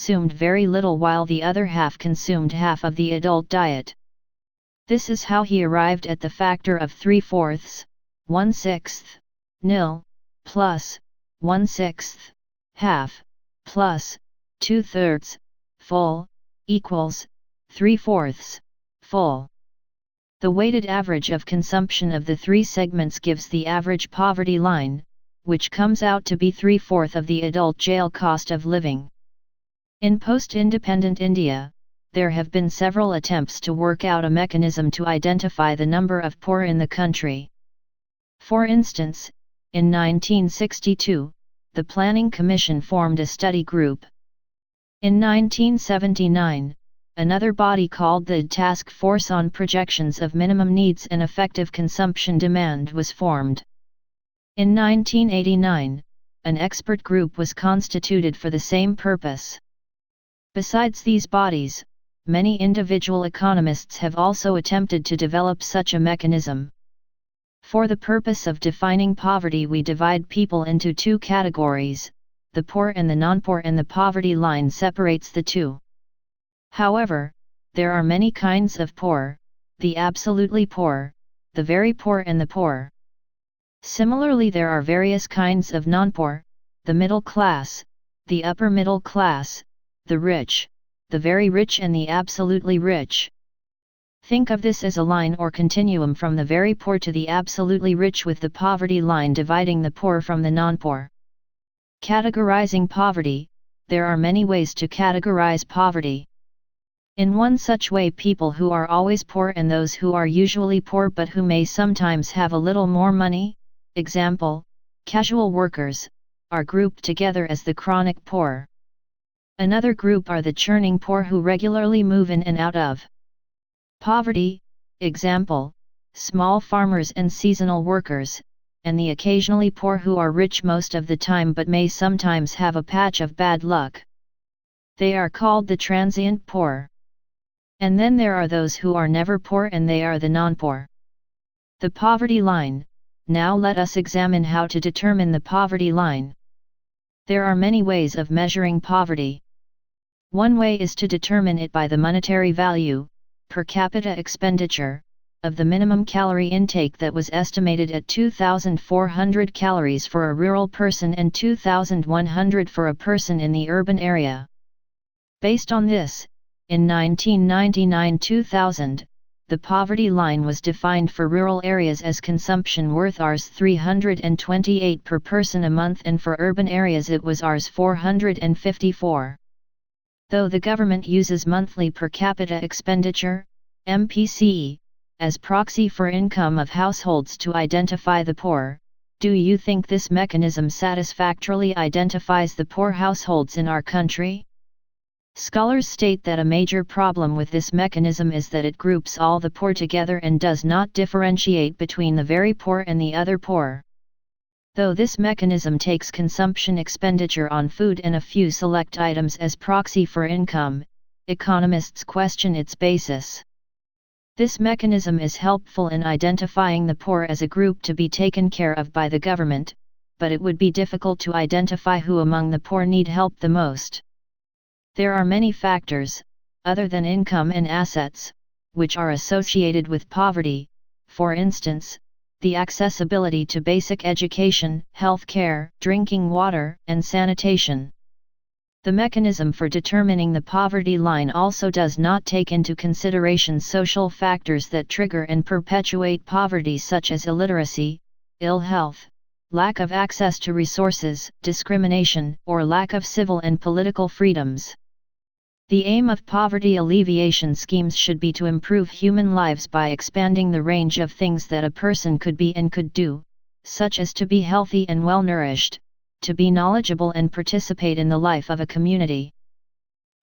consumed very little while the other half consumed half of the adult diet. This is how he arrived at the factor of 3/4, 1/6, nil, plus, 1/6, half, plus, 2/3, full, equals, 3/4, full. The weighted average of consumption of the three segments gives the average poverty line, which comes out to be 3/4 of the adult jail cost of living. In post-independent India, there have been several attempts to work out a mechanism to identify the number of poor in the country. For instance, in 1962, the Planning Commission formed a study group. In 1979, another body called the Task Force on Projections of Minimum Needs and Effective Consumption Demand was formed. In 1989, an expert group was constituted for the same purpose. Besides these bodies, many individual economists have also attempted to develop such a mechanism. For the purpose of defining poverty, we divide people into two categories, the poor and the non-poor, and the poverty line separates the two. However, there are many kinds of poor: the absolutely poor, the very poor, and the poor. Similarly, there are various kinds of non-poor: the middle class, the upper middle class, the rich, the very rich, and the absolutely rich. Think of this as a line or continuum from the very poor to the absolutely rich, with the poverty line dividing the poor from the non-poor. Categorizing poverty: there are many ways to categorize poverty. In one such way, people who are always poor and those who are usually poor but who may sometimes have a little more money, example, casual workers, are grouped together as the chronic poor. Another group are the churning poor who regularly move in and out of poverty, example, small farmers and seasonal workers, and the occasionally poor who are rich most of the time but may sometimes have a patch of bad luck. They are called the transient poor. And then there are those who are never poor, and they are the non-poor. The poverty line. Now let us examine how to determine the poverty line. There are many ways of measuring poverty. One way is to determine it by the monetary value, per capita expenditure, of the minimum calorie intake that was estimated at 2,400 calories for a rural person and 2,100 for a person in the urban area. Based on this, in 1999-2000, the poverty line was defined for rural areas as consumption worth Rs 328 per person a month, and for urban areas it was Rs 454. Though the government uses monthly per capita expenditure, MPCE, as proxy for income of households to identify the poor, do you think this mechanism satisfactorily identifies the poor households in our country? Scholars state that a major problem with this mechanism is that it groups all the poor together and does not differentiate between the very poor and the other poor. Though this mechanism takes consumption expenditure on food and a few select items as proxy for income, economists question its basis. This mechanism is helpful in identifying the poor as a group to be taken care of by the government, but it would be difficult to identify who among the poor need help the most. There are many factors, other than income and assets, which are associated with poverty, for instance, the accessibility to basic education, health care, drinking water, and sanitation. The mechanism for determining the poverty line also does not take into consideration social factors that trigger and perpetuate poverty, such as illiteracy, ill health, lack of access to resources, discrimination, or lack of civil and political freedoms. The aim of poverty alleviation schemes should be to improve human lives by expanding the range of things that a person could be and could do, such as to be healthy and well-nourished, to be knowledgeable and participate in the life of a community.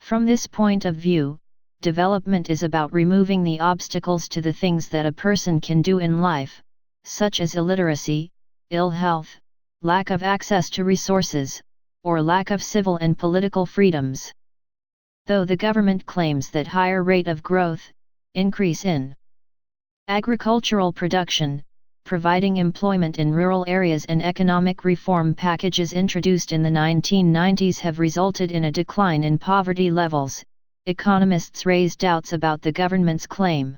From this point of view, development is about removing the obstacles to the things that a person can do in life, such as illiteracy, ill health, lack of access to resources, or lack of civil and political freedoms. Though the government claims that higher rate of growth, increase in agricultural production, providing employment in rural areas and economic reform packages introduced in the 1990s have resulted in a decline in poverty levels. Economists raise doubts about the government's claim.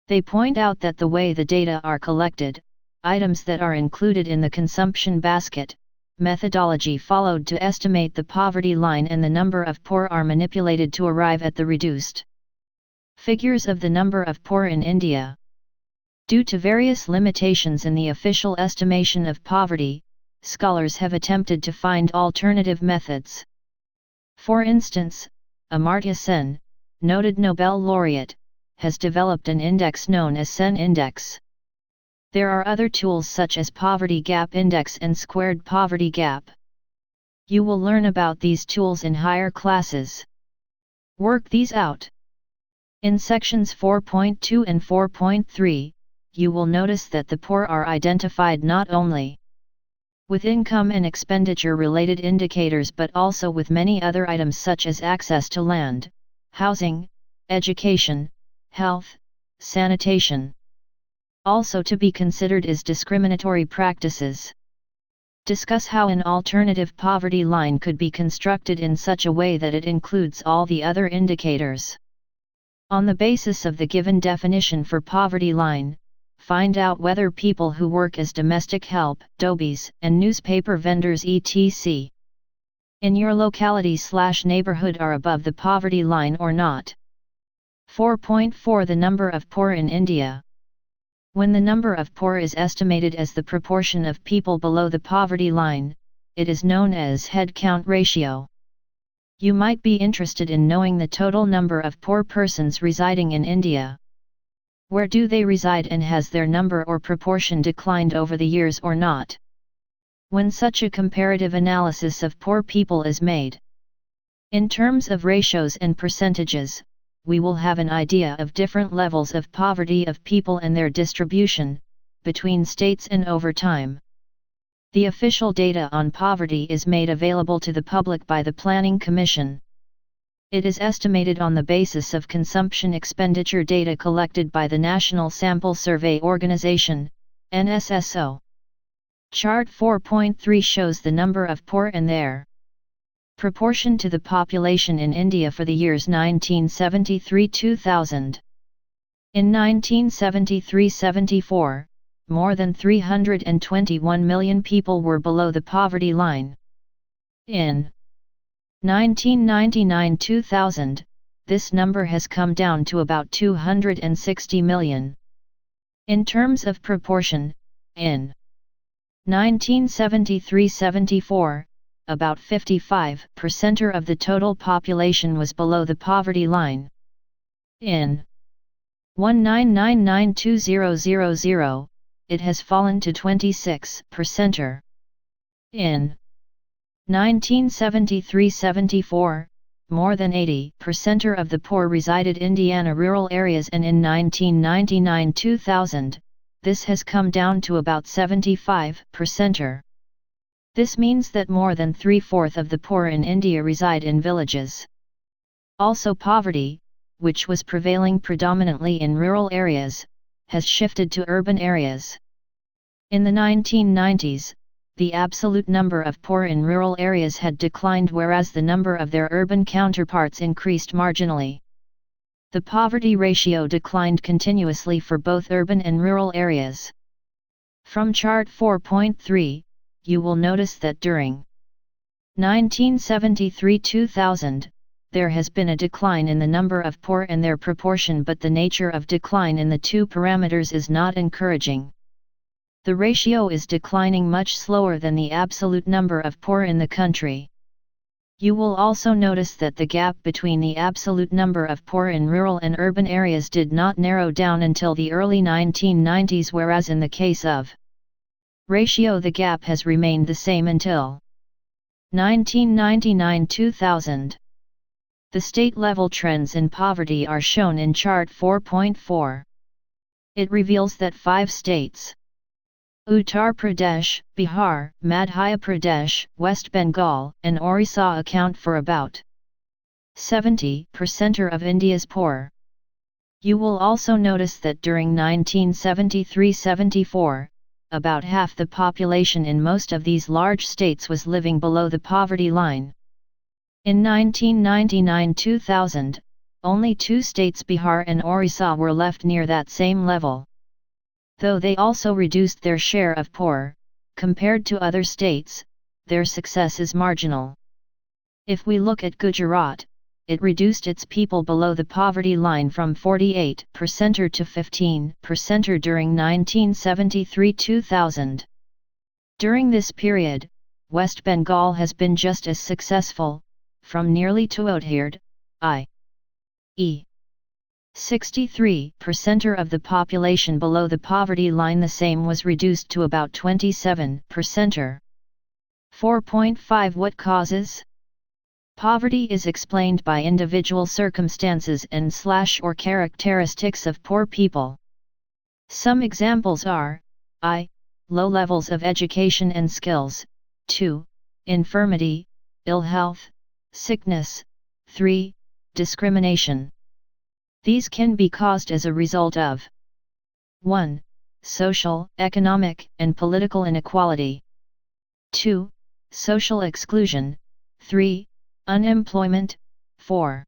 They point out that the way the data are collected, items that are included in the consumption basket, methodology followed to estimate the poverty line and the number of poor are manipulated to arrive at the reduced figures of the number of poor in India. Due to various limitations in the official estimation of poverty, scholars have attempted to find alternative methods. For instance, Amartya Sen, noted Nobel laureate, has developed an index known as Sen Index. There are other tools such as Poverty Gap Index and Squared Poverty Gap. You will learn about these tools in higher classes. Work these out. In sections 4.2 and 4.3, you will notice that the poor are identified not only with income and expenditure related indicators but also with many other items such as access to land, housing, education, health, sanitation. Also to be considered is discriminatory practices. Discuss how an alternative poverty line could be constructed in such a way that it includes all the other indicators. On the basis of the given definition for poverty line, find out whether people who work as domestic help, dobies, and newspaper vendors etc. in your locality/neighborhood are above the poverty line or not. 4.4 The number of poor in India. When the number of poor is estimated as the proportion of people below the poverty line, it is known as head count ratio. You might be interested in knowing the total number of poor persons residing in India. Where do they reside and has their number or proportion declined over the years or not? When such a comparative analysis of poor people is made, in terms of ratios and percentages, we will have an idea of different levels of poverty of people and their distribution, between states and over time. The official data on poverty is made available to the public by the Planning Commission. It is estimated on the basis of consumption expenditure data collected by the National Sample Survey Organization, NSSO. Chart 4.3 shows the number of poor and their proportion to the population in India for the years 1973-2000. In 1973-74, more than 321 million people were below the poverty line. In 1999-2000, this number has come down to about 260 million. In terms of proportion, in 1973-74, about 55% of the total population was below the poverty line. In 1999-2000, it has fallen to 26%. In 1973-74, more than 80% of the poor resided in Indiana rural areas, and in 1999-2000, this has come down to about 75%. This means that more than 3/4 of the poor in India reside in villages. Also, poverty, which was prevailing predominantly in rural areas, has shifted to urban areas. In the 1990s, the absolute number of poor in rural areas had declined, whereas the number of their urban counterparts increased marginally. The poverty ratio declined continuously for both urban and rural areas. From chart 4.3, you will notice that during 1973-2000, there has been a decline in the number of poor and their proportion, but the nature of decline in the two parameters is not encouraging. The ratio is declining much slower than the absolute number of poor in the country. You will also notice that the gap between the absolute number of poor in rural and urban areas did not narrow down until the early 1990s, whereas in the case of ratio the gap has remained the same until 1999-2000. The state-level trends in poverty are shown in chart 4.4. It reveals that 5 states, Uttar Pradesh, Bihar, Madhya Pradesh, West Bengal, and Orissa, account for about 70% of India's poor. You will also notice that during 1973-74, about half the population in most of these large states was living below the poverty line. In 1999-2000, only 2 states, Bihar and Orissa, were left near that same level. Though they also reduced their share of poor, compared to other states, their success is marginal. If we look at Gujarat, it reduced its people below the poverty line from 48% to 15% during 1973-2000. During this period, West Bengal has been just as successful, from nearly 2/3, i.e. 63% of the population below the poverty line. The same was reduced to about 27%. 4.5 What causes poverty is explained by individual circumstances and/or characteristics of poor people. Some examples are: I. Low levels of education and skills. 2. Infirmity, ill health, sickness. 3. Discrimination. These can be caused as a result of 1. Social, economic, and political inequality. 2. Social exclusion. 3. Unemployment. 4.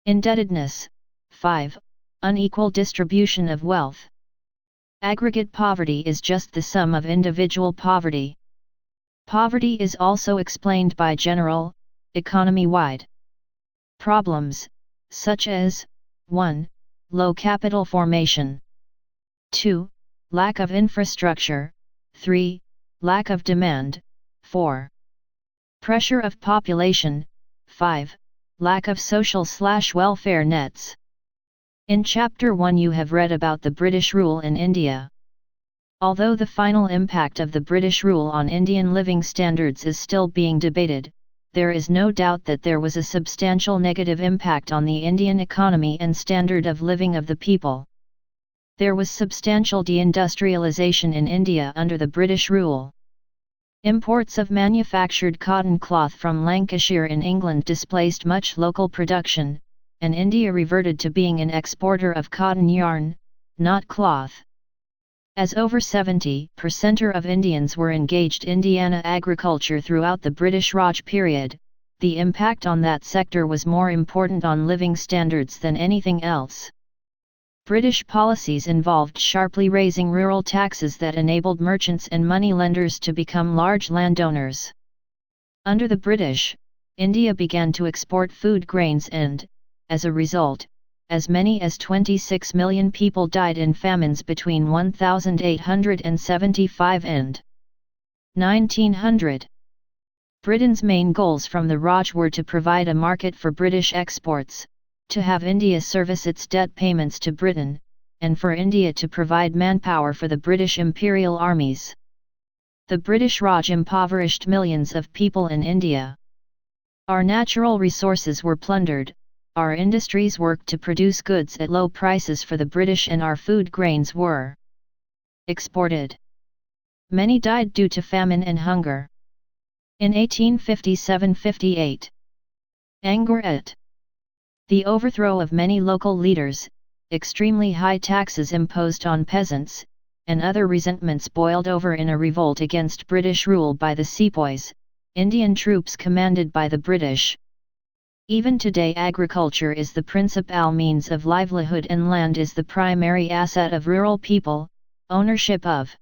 Indebtedness. 5. Unequal distribution of wealth. Aggregate poverty is just the sum of individual poverty. Poverty is also explained by general, economy-wide problems, such as 1. Low capital formation. 2. Lack of infrastructure. 3. Lack of demand. 4. Pressure of population. 5. Lack of social/welfare nets. In Chapter 1 you have read about the British rule in India. Although the final impact of the British rule on Indian living standards is still being debated, there is no doubt that there was a substantial negative impact on the Indian economy and standard of living of the people. There was substantial deindustrialization in India under the British rule. Imports of manufactured cotton cloth from Lancashire in England displaced much local production, and India reverted to being an exporter of cotton yarn, not cloth. As over 70% of Indians were engaged in Indiana agriculture throughout the British Raj period, the impact on that sector was more important on living standards than anything else. British policies involved sharply raising rural taxes that enabled merchants and money-lenders to become large landowners. Under the British, India began to export food grains and, as a result, as many as 26 million people died in famines between 1875 and 1900. Britain's main goals from the Raj were to provide a market for British exports, to have India service its debt payments to Britain, and for India to provide manpower for the British imperial armies. The British Raj impoverished millions of people in India. Our natural resources were plundered, our industries worked to produce goods at low prices for the British, and our food grains were exported. Many died due to famine and hunger. In 1857-58, anger at the overthrow of many local leaders, extremely high taxes imposed on peasants, and other resentments boiled over in a revolt against British rule by the sepoys, Indian troops commanded by the British. Even today agriculture is the principal means of livelihood and land is the primary asset of rural people. Ownership of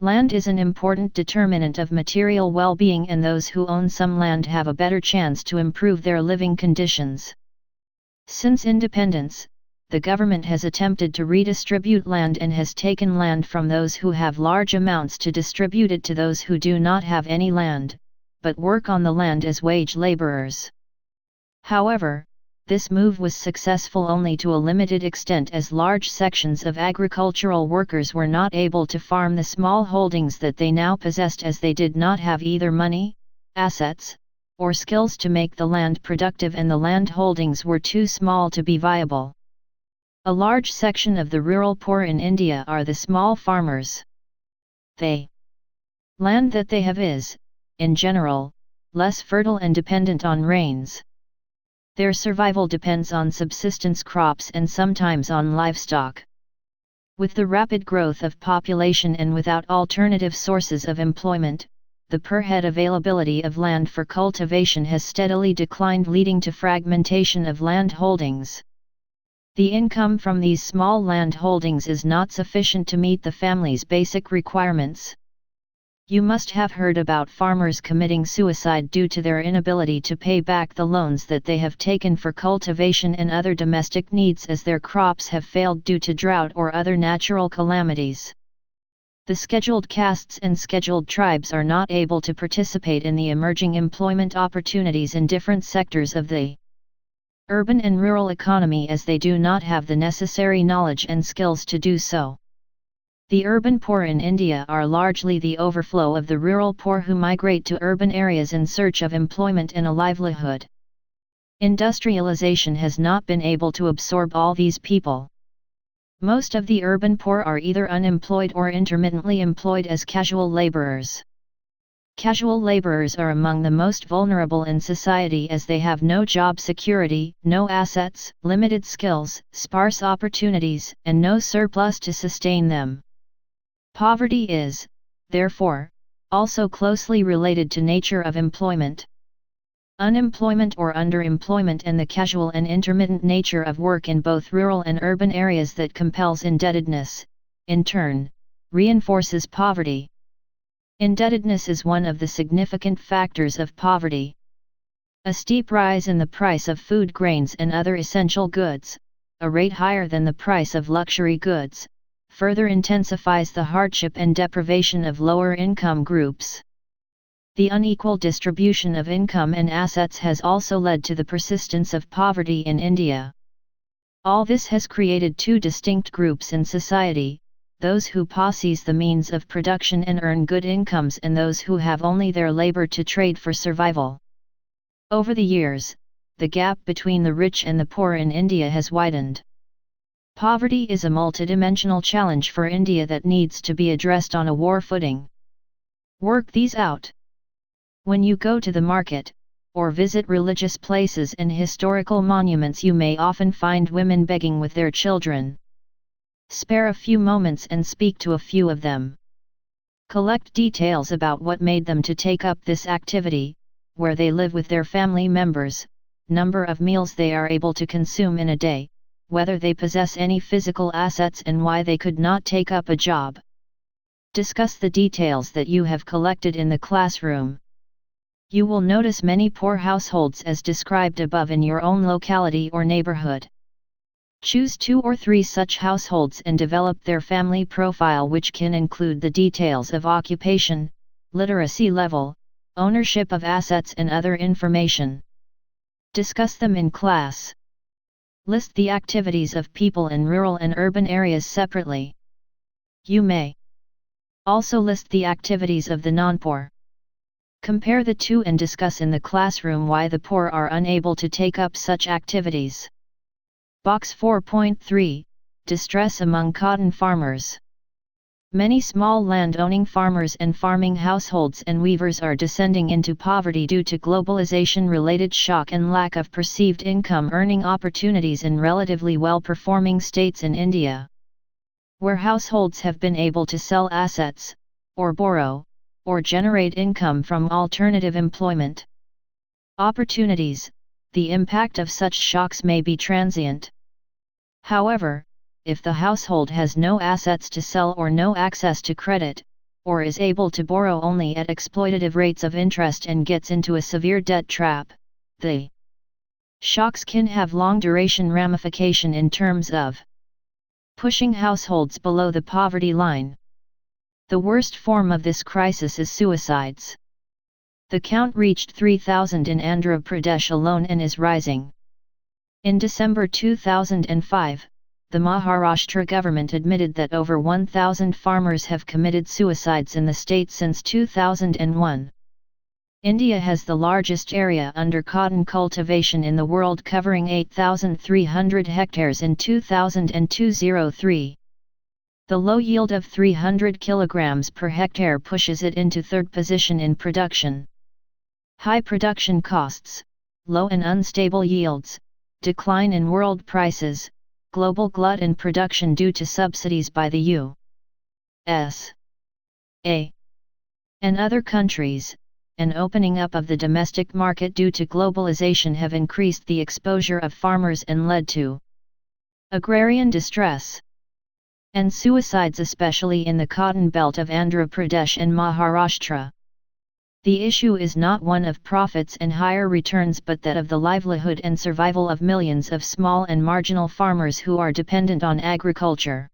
land is an important determinant of material well-being, and those who own some land have a better chance to improve their living conditions. Since independence, the government has attempted to redistribute land and has taken land from those who have large amounts to distribute it to those who do not have any land, but work on the land as wage laborers. However, this move was successful only to a limited extent, as large sections of agricultural workers were not able to farm the small holdings that they now possessed, as they did not have either money, assets, or skills to make the land productive, and the land holdings were too small to be viable. A large section of the rural poor in India are the small farmers. The land that they have is, in general, less fertile and dependent on rains. Their survival depends on subsistence crops and sometimes on livestock. With the rapid growth of population and without alternative sources of employment, the per-head availability of land for cultivation has steadily declined, leading to fragmentation of land holdings. The income from these small land holdings is not sufficient to meet the family's basic requirements. You must have heard about farmers committing suicide due to their inability to pay back the loans that they have taken for cultivation and other domestic needs, as their crops have failed due to drought or other natural calamities. The scheduled castes and scheduled tribes are not able to participate in the emerging employment opportunities in different sectors of the urban and rural economy, as they do not have the necessary knowledge and skills to do so. The urban poor in India are largely the overflow of the rural poor who migrate to urban areas in search of employment and a livelihood. Industrialization has not been able to absorb all these people. Most of the urban poor are either unemployed or intermittently employed as casual laborers. Casual laborers are among the most vulnerable in society, as they have no job security, no assets, limited skills, sparse opportunities, and no surplus to sustain them. Poverty is, therefore, also closely related to nature of employment. Unemployment or underemployment and the casual and intermittent nature of work in both rural and urban areas that compels indebtedness, in turn, reinforces poverty. Indebtedness is one of the significant factors of poverty. A steep rise in the price of food, grains and other essential goods, a rate higher than the price of luxury goods, further intensifies the hardship and deprivation of lower income groups. The unequal distribution of income and assets has also led to the persistence of poverty in India. All this has created two distinct groups in society: those who possess the means of production and earn good incomes, and those who have only their labor to trade for survival. Over the years, the gap between the rich and the poor in India has widened. Poverty is a multidimensional challenge for India that needs to be addressed on a war footing. Work these out. When you go to the market, or visit religious places and historical monuments, you may often find women begging with their children. Spare a few moments and speak to a few of them. Collect details about what made them to take up this activity, where they live with their family members, number of meals they are able to consume in a day, whether they possess any physical assets, and why they could not take up a job. Discuss the details that you have collected in the classroom. You will notice many poor households as described above in your own locality or neighborhood. Choose 2 or 3 such households and develop their family profile, which can include the details of occupation, literacy level, ownership of assets and other information. Discuss them in class. List the activities of people in rural and urban areas separately. You may also list the activities of the non-poor. Compare the two and discuss in the classroom why the poor are unable to take up such activities. Box 4.3 Distress among cotton farmers. Many small land-owning farmers and farming households and weavers are descending into poverty due to globalization-related shock and lack of perceived income-earning opportunities in relatively well-performing states in India, where households have been able to sell assets, or borrow, or generate income from alternative employment opportunities. The impact of such shocks may be transient. However, if the household has no assets to sell or no access to credit, or is able to borrow only at exploitative rates of interest and gets into a severe debt trap, the shocks can have long-duration ramification in terms of pushing households below the poverty line. The worst form of this crisis is suicides. The count reached 3,000 in Andhra Pradesh alone and is rising. In December 2005, the Maharashtra government admitted that over 1,000 farmers have committed suicides in the state since 2001. India has the largest area under cotton cultivation in the world, covering 8,300 hectares in 2002-03. The low yield of 300 kilograms per hectare pushes it into third position in production. High production costs, low and unstable yields, decline in world prices, global glut in production due to subsidies by the U.S. and other countries, and opening up of the domestic market due to globalization have increased the exposure of farmers and led to agrarian distress and suicides, especially in the cotton belt of Andhra Pradesh and Maharashtra. The issue is not one of profits and higher returns but that of the livelihood and survival of millions of small and marginal farmers who are dependent on agriculture.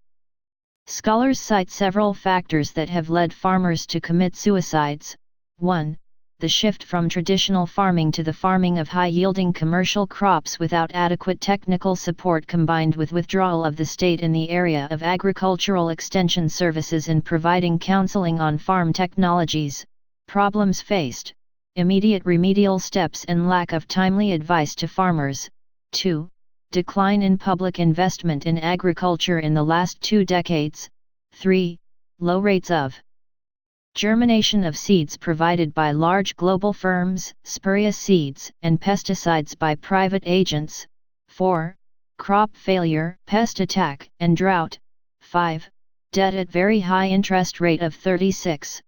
Scholars cite several factors that have led farmers to commit suicides. 1. The shift from traditional farming to the farming of high-yielding commercial crops without adequate technical support combined with withdrawal of the state in the area of agricultural extension services and providing counseling on farm technologies, problems faced, immediate remedial steps and lack of timely advice to farmers. 2. Decline in public investment in agriculture in the last 2 decades. 3. Low rates of germination of seeds provided by large global firms, spurious seeds and pesticides by private agents. 4. Crop failure, pest attack and drought. 5. Debt at very high interest rate of 36%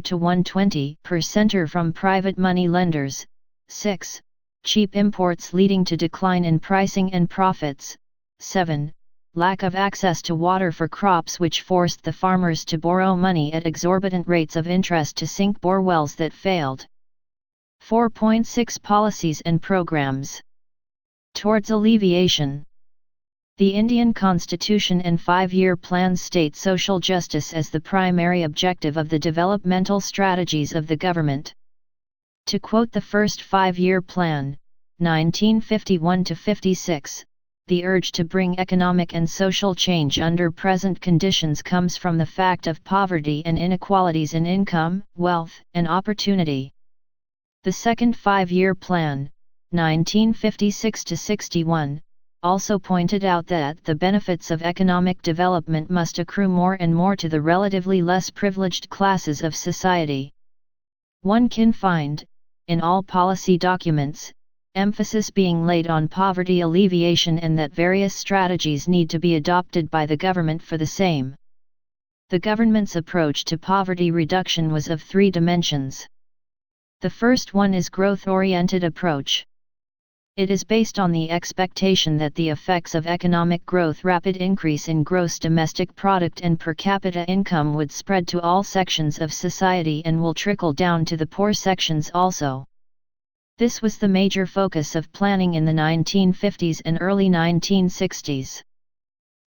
to 120% from private money lenders. 6. Cheap imports leading to decline in pricing and profits. 7. Lack of access to water for crops which forced the farmers to borrow money at exorbitant rates of interest to sink bore wells that failed. 4.6 Policies and programs towards alleviation. The Indian Constitution and 5-year plans state social justice as the primary objective of the developmental strategies of the government. To quote the first 5-year plan, 1951-56, the urge to bring economic and social change under present conditions comes from the fact of poverty and inequalities in income, wealth, and opportunity. The second 5-year plan, 1956-61, also pointed out that the benefits of economic development must accrue more and more to the relatively less privileged classes of society. One can find, in all policy documents, emphasis being laid on poverty alleviation and that various strategies need to be adopted by the government for the same. The government's approach to poverty reduction was of 3 dimensions. The first one is growth-oriented approach. It is based on the expectation that the effects of economic growth, rapid increase in gross domestic product and per capita income would spread to all sections of society and will trickle down to the poor sections also. This was the major focus of planning in the 1950s and early 1960s.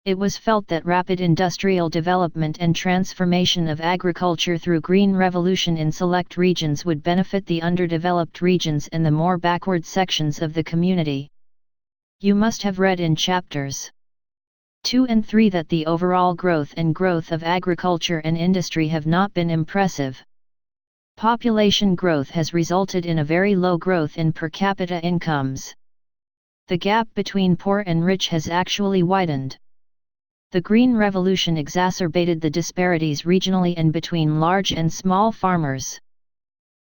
It was felt that rapid industrial development and transformation of agriculture through green revolution in select regions would benefit the underdeveloped regions and the more backward sections of the community. You must have read in chapters 2 and 3 that the overall growth of agriculture and industry have not been impressive. Population growth has resulted in a very low growth in per capita incomes. The gap between poor and rich has actually widened. The Green Revolution exacerbated the disparities regionally and between large and small farmers.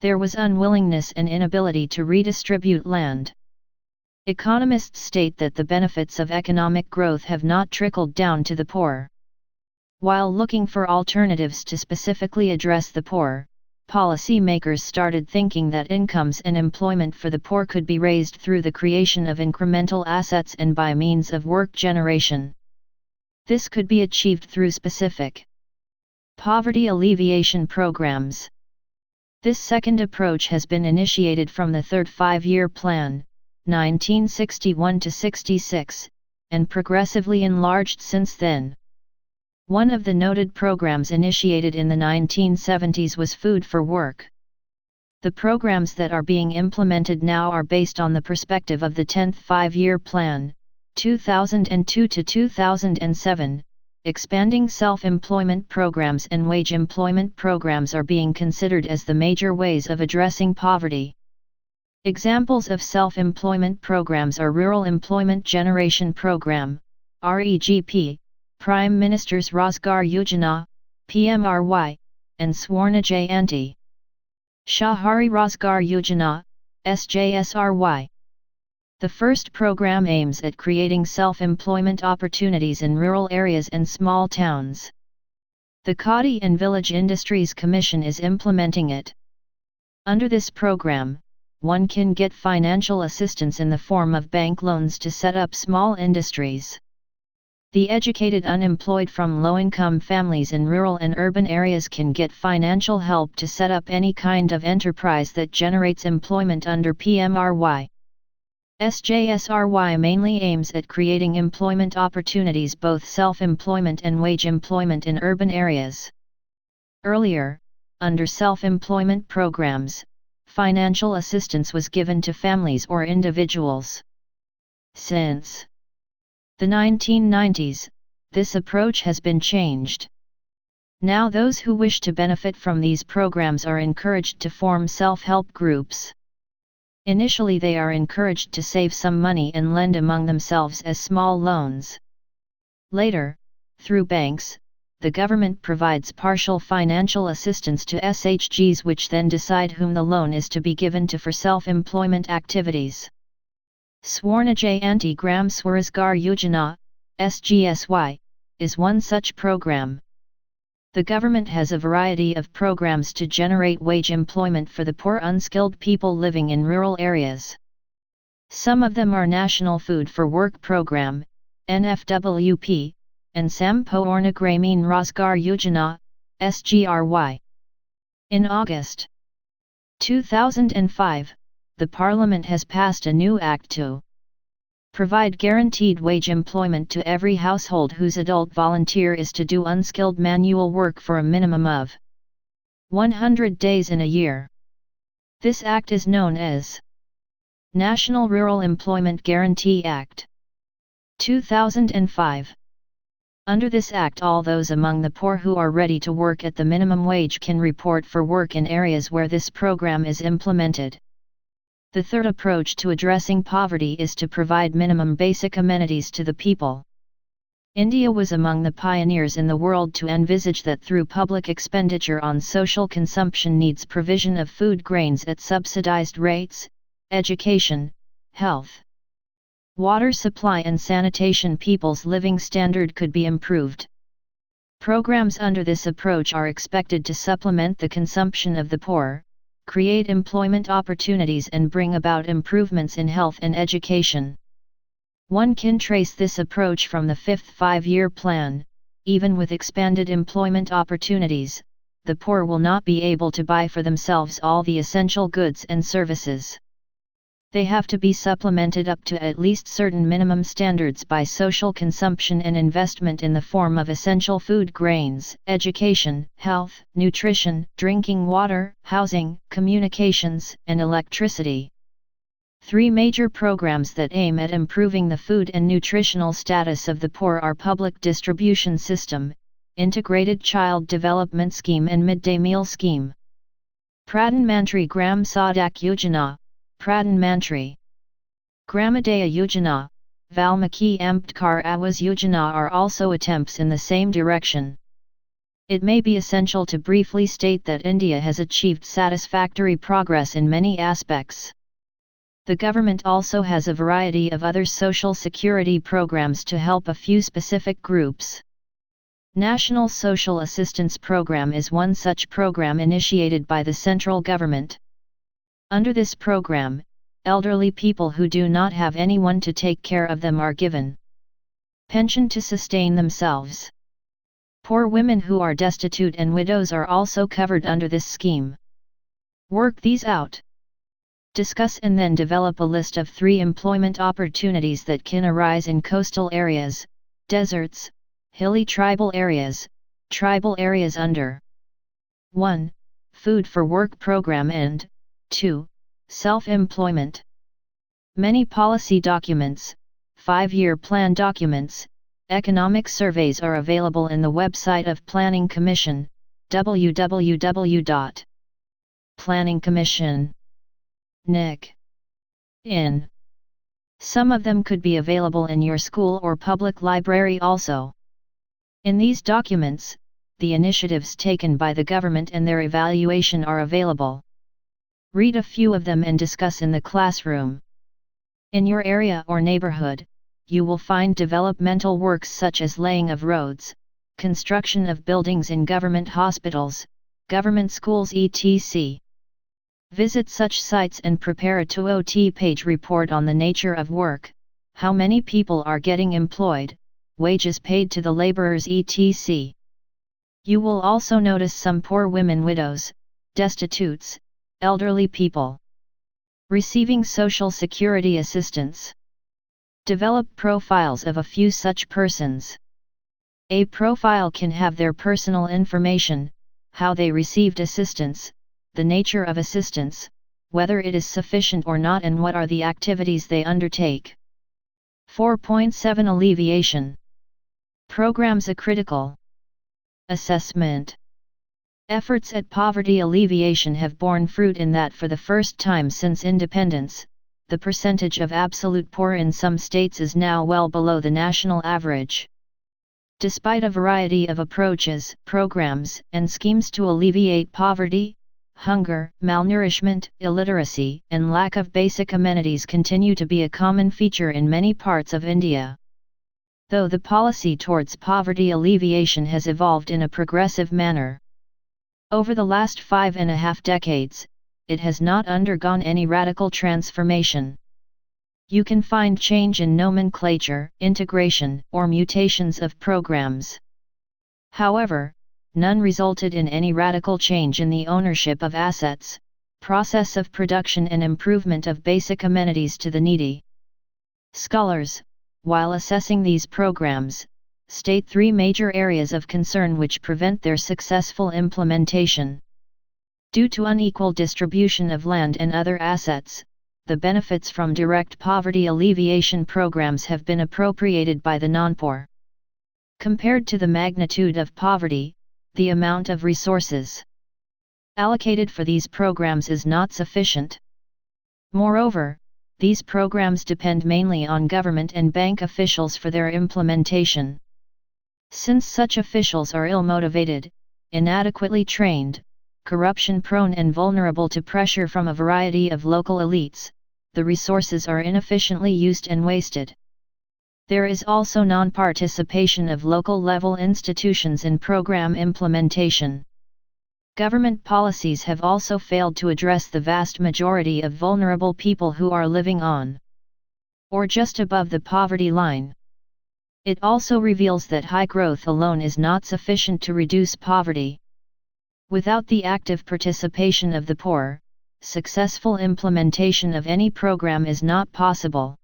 There was unwillingness and inability to redistribute land. Economists state that the benefits of economic growth have not trickled down to the poor. While looking for alternatives to specifically address the poor, policy makers started thinking that incomes and employment for the poor could be raised through the creation of incremental assets and by means of work generation. This could be achieved through specific poverty alleviation programs. This second approach has been initiated from the third 5-year plan, 1961-66, and progressively enlarged since then. One of the noted programs initiated in the 1970s was Food for Work. The programs that are being implemented now are based on the perspective of the 10th 5-year plan, 2002-2007. Expanding self-employment programs and wage employment programs are being considered as the major ways of addressing poverty. Examples of self-employment programs are Rural Employment Generation Program, REGP, Prime Minister's Rozgar Yojana, PMRY, and Swarna Jayanti. Shahari Rozgar Yojana, SJSRY. The first program aims at creating self-employment opportunities in rural areas and small towns. The Khadi and Village Industries Commission is implementing it. Under this program, one can get financial assistance in the form of bank loans to set up small industries. The educated unemployed from low-income families in rural and urban areas can get financial help to set up any kind of enterprise that generates employment under PMRY. SJSRY mainly aims at creating employment opportunities, both self-employment and wage employment, in urban areas. Earlier, under self-employment programs, financial assistance was given to families or individuals. Since the 1990s, this approach has been changed. Now those who wish to benefit from these programs are encouraged to form self-help groups. Initially they are encouraged to save some money and lend among themselves as small loans. Later, through banks, the government provides partial financial assistance to SHGs, which then decide whom the loan is to be given to for self-employment activities. Swarnajay Anti-Gram Swarazgar Yojana, SGSY, is one such program. The government has a variety of programs to generate wage employment for the poor unskilled people living in rural areas. Some of them are National Food for Work Program, NFWP, and Sampoorna Gramin Rozgar Yojana, SGRY. In August 2005, the Parliament has passed a new act to provide guaranteed wage employment to every household whose adult volunteer is to do unskilled manual work for a minimum of 100 days in a year. This act is known as National Rural Employment Guarantee Act 2005. Under this act, all those among the poor who are ready to work at the minimum wage can report for work in areas where this program is implemented. The third approach to addressing poverty is to provide minimum basic amenities to the people. India was among the pioneers in the world to envisage that through public expenditure on social consumption needs provision of food grains at subsidized rates, education, health, water supply and sanitation, people's living standard could be improved. Programs under this approach are expected to supplement the consumption of the poor, create employment opportunities and bring about improvements in health and education. One can trace this approach from the fifth five-year plan. Even with expanded employment opportunities, the poor will not be able to buy for themselves all the essential goods and services. They have to be supplemented up to at least certain minimum standards by social consumption and investment in the form of essential food grains, education, health, nutrition, drinking water, housing, communications, and electricity. Three major programs that aim at improving the food and nutritional status of the poor are Public Distribution System, Integrated Child Development Scheme and Midday Meal Scheme. Pradhan Mantri Gram Sadak Yojana, Pradhan Mantri Gramadaya Yojana, Valmiki Ambedkar Awas Yojana are also attempts in the same direction. It may be essential to briefly state that India has achieved satisfactory progress in many aspects. The government also has a variety of other social security programs to help a few specific groups. National Social Assistance Program is one such program initiated by the central government. Under this program, elderly people who do not have anyone to take care of them are given pension to sustain themselves. Poor women who are destitute and widows are also covered under this scheme. Work these out. Discuss and then develop a list of 3 employment opportunities that can arise in coastal areas, deserts, hilly tribal areas under 1. Food for Work Program and 2. Self-employment. Many policy documents, 5-year plan documents, economic surveys are available in the website of Planning Commission, www.planningcommission.nic.in. Some of them could be available in your school or public library also. In these documents, the initiatives taken by the government and their evaluation are available. Read a few of them and discuss in the classroom. In your area or neighborhood, you will find developmental works such as laying of roads, construction of buildings in government hospitals, government schools etc. Visit such sites and prepare a 2-page report on the nature of work, how many people are getting employed, wages paid to the laborers etc. You will also notice some poor women, widows, destitutes, elderly people receiving social security assistance. Develop profiles of a few such persons. A profile can have their personal information, how they received assistance, the nature of assistance, whether it is sufficient or not, and what are the activities they undertake. 4.7 Alleviation Programs. A critical assessment. Efforts at poverty alleviation have borne fruit in that for the first time since independence, the percentage of absolute poor in some states is now well below the national average. Despite a variety of approaches, programs, and schemes to alleviate poverty, hunger, malnourishment, illiteracy, and lack of basic amenities continue to be a common feature in many parts of India. Though the policy towards poverty alleviation has evolved in a progressive manner over the last 5.5 decades, it has not undergone any radical transformation. You can find change in nomenclature, integration, or mutations of programs. However, none resulted in any radical change in the ownership of assets, process of production, and improvement of basic amenities to the needy. Scholars, while assessing these programs, state three major areas of concern which prevent their successful implementation. Due to unequal distribution of land and other assets, the benefits from direct poverty alleviation programs have been appropriated by the non-poor. Compared to the magnitude of poverty, the amount of resources allocated for these programs is not sufficient. Moreover, these programs depend mainly on government and bank officials for their implementation. Since such officials are ill-motivated, inadequately trained, corruption-prone, and vulnerable to pressure from a variety of local elites, the resources are inefficiently used and wasted. There is also non-participation of local-level institutions in program implementation. Government policies have also failed to address the vast majority of vulnerable people who are living on or just above the poverty line. It also reveals that high growth alone is not sufficient to reduce poverty. Without the active participation of the poor, successful implementation of any program is not possible.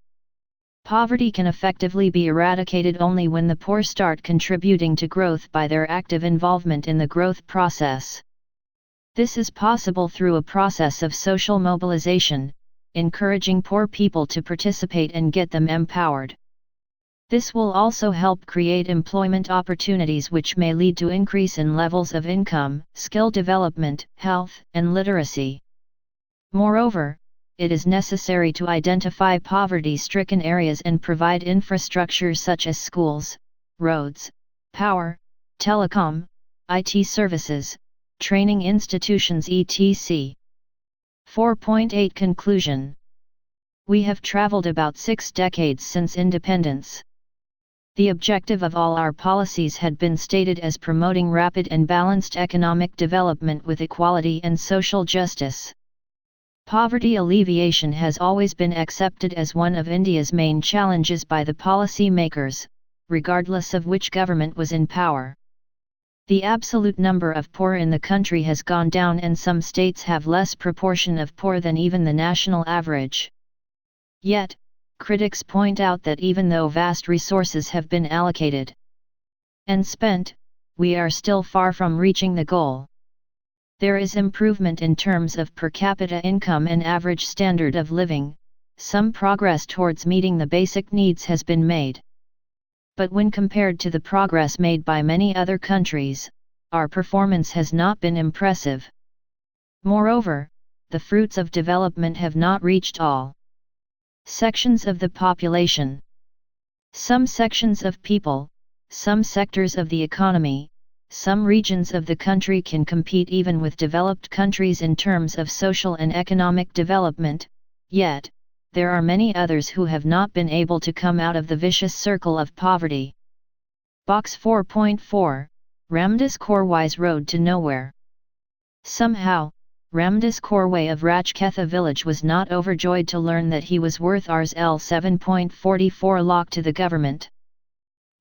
Poverty can effectively be eradicated only when the poor start contributing to growth by their active involvement in the growth process. This is possible through a process of social mobilization, encouraging poor people to participate and get them empowered. This will also help create employment opportunities which may lead to increase in levels of income, skill development, health, and literacy. Moreover, it is necessary to identify poverty-stricken areas and provide infrastructure such as schools, roads, power, telecom, IT services, training institutions etc. 4.8 Conclusion. We have traveled about 6 decades since independence. The objective of all our policies had been stated as promoting rapid and balanced economic development with equality and social justice. Poverty alleviation has always been accepted as one of India's main challenges by the policy makers, regardless of which government was in power. The absolute number of poor in the country has gone down, and some states have less proportion of poor than even the national average. Yet, critics point out that even though vast resources have been allocated and spent, we are still far from reaching the goal. There is improvement in terms of per capita income and average standard of living, some progress towards meeting the basic needs has been made. But when compared to the progress made by many other countries, our performance has not been impressive. Moreover, the fruits of development have not reached all sections of the population. Some sections of people, some sectors of the economy, some regions of the country can compete even with developed countries in terms of social and economic development, yet, there are many others who have not been able to come out of the vicious circle of poverty. Box 4.4, Ramdas Korwai's Road to Nowhere. Somehow, Ramdas Korwai of Rajketha village was not overjoyed to learn that he was worth Rs L 7.44 lakh to the government.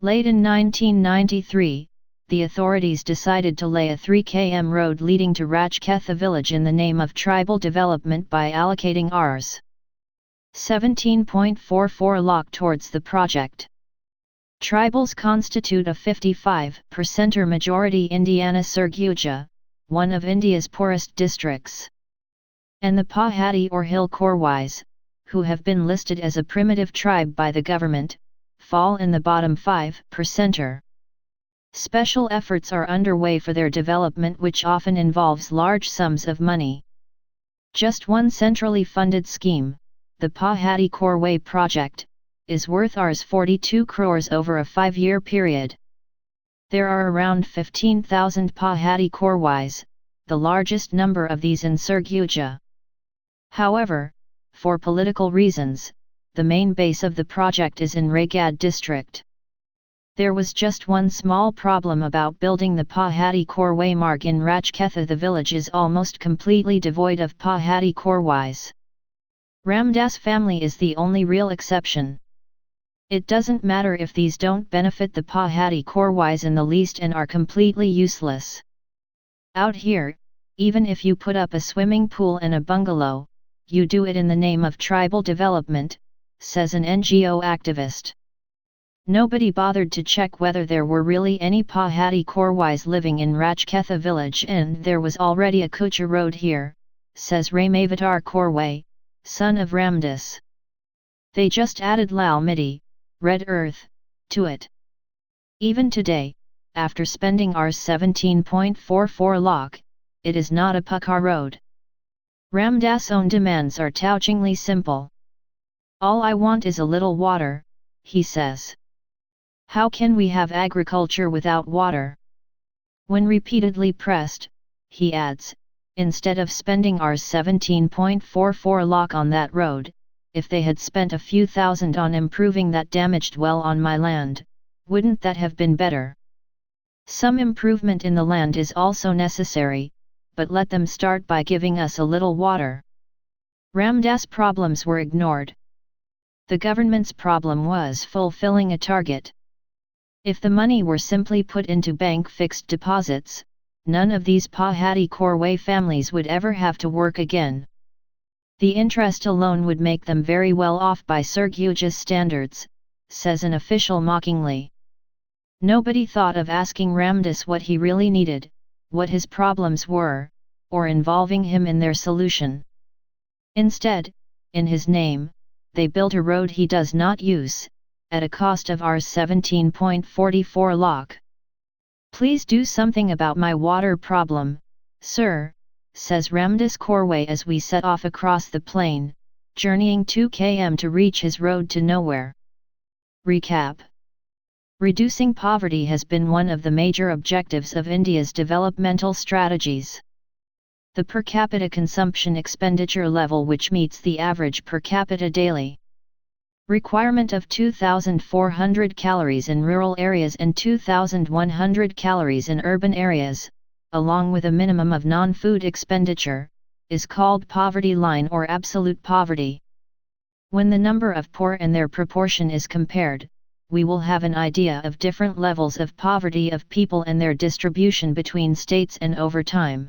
Late in 1993, the authorities decided to lay a 3 km road leading to Rajketha village in the name of tribal development by allocating Rs 17.44 lakh towards the project. Tribals constitute a 55% majority Indiana Sarguja, one of India's poorest districts. And the Pahadi or Hill Korwais, who have been listed as a primitive tribe by the government, fall in the bottom 5%. Special efforts are underway for their development, which often involves large sums of money. Just one centrally funded scheme, the Pahadi Korwai project, is worth Rs 42 crores over a 5-year period. There are around 15,000 Pahadi Korwais, the largest number of these in Sarguja. However, for political reasons, the main base of the project is in Raigad district. There was just one small problem about building the Pahadi Korwai marg in Rajketha. The village is almost completely devoid of Pahadi Korwais. Ramdas family is the only real exception. It doesn't matter if these don't benefit the Pahadi Korwais in the least and are completely useless. Out here, even if you put up a swimming pool and a bungalow, you do it in the name of tribal development, says an NGO activist. Nobody bothered to check whether there were really any Pahadi Korwais living in Rajketha village, and there was already a Kucha road here, says Ramavatar Korwai, son of Ramdas. They just added Lal Miti, red earth, to it. Even today, after spending Rs 17.44 lakh, it is not a Pukkar road. Ramdas' own demands are touchingly simple. All I want is a little water, he says. How can we have agriculture without water? When repeatedly pressed, he adds, instead of spending Rs 17.44 lakh on that road, if they had spent a few thousand on improving that damaged well on my land, wouldn't that have been better? Some improvement in the land is also necessary, but let them start by giving us a little water. Ramdas' problems were ignored. The government's problem was fulfilling a target. If the money were simply put into bank fixed deposits, none of these Pahadi Korwai families would ever have to work again. The interest alone would make them very well off by Sarguja's standards, says an official mockingly. Nobody thought of asking Ramdas what he really needed, what his problems were, or involving him in their solution. Instead, in his name, they built a road he does not use, at a cost of Rs 17.44 lakh. Please do something about my water problem, sir, says Ramdas Korwai as we set off across the plain, journeying 2 km to reach his road to nowhere. Recap. Reducing poverty has been one of the major objectives of India's developmental strategies. The per capita consumption expenditure level, which meets the average per capita daily requirement of 2,400 calories in rural areas and 2,100 calories in urban areas, along with a minimum of non-food expenditure, is called poverty line or absolute poverty. When the number of poor and their proportion is compared, we will have an idea of different levels of poverty of people and their distribution between states and over time.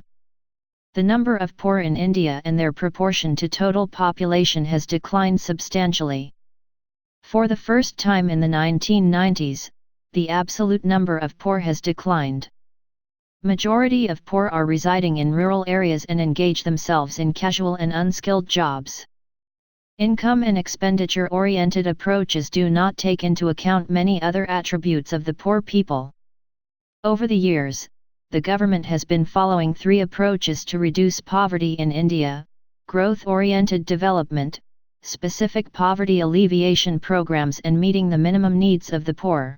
The number of poor in India and their proportion to total population has declined substantially. For the first time in the 1990s, the absolute number of poor has declined. Majority of poor are residing in rural areas and engage themselves in casual and unskilled jobs. Income and expenditure-oriented approaches do not take into account many other attributes of the poor people. Over the years, the government has been following 3 approaches to reduce poverty in India: growth-oriented development, specific poverty alleviation programs, and meeting the minimum needs of the poor.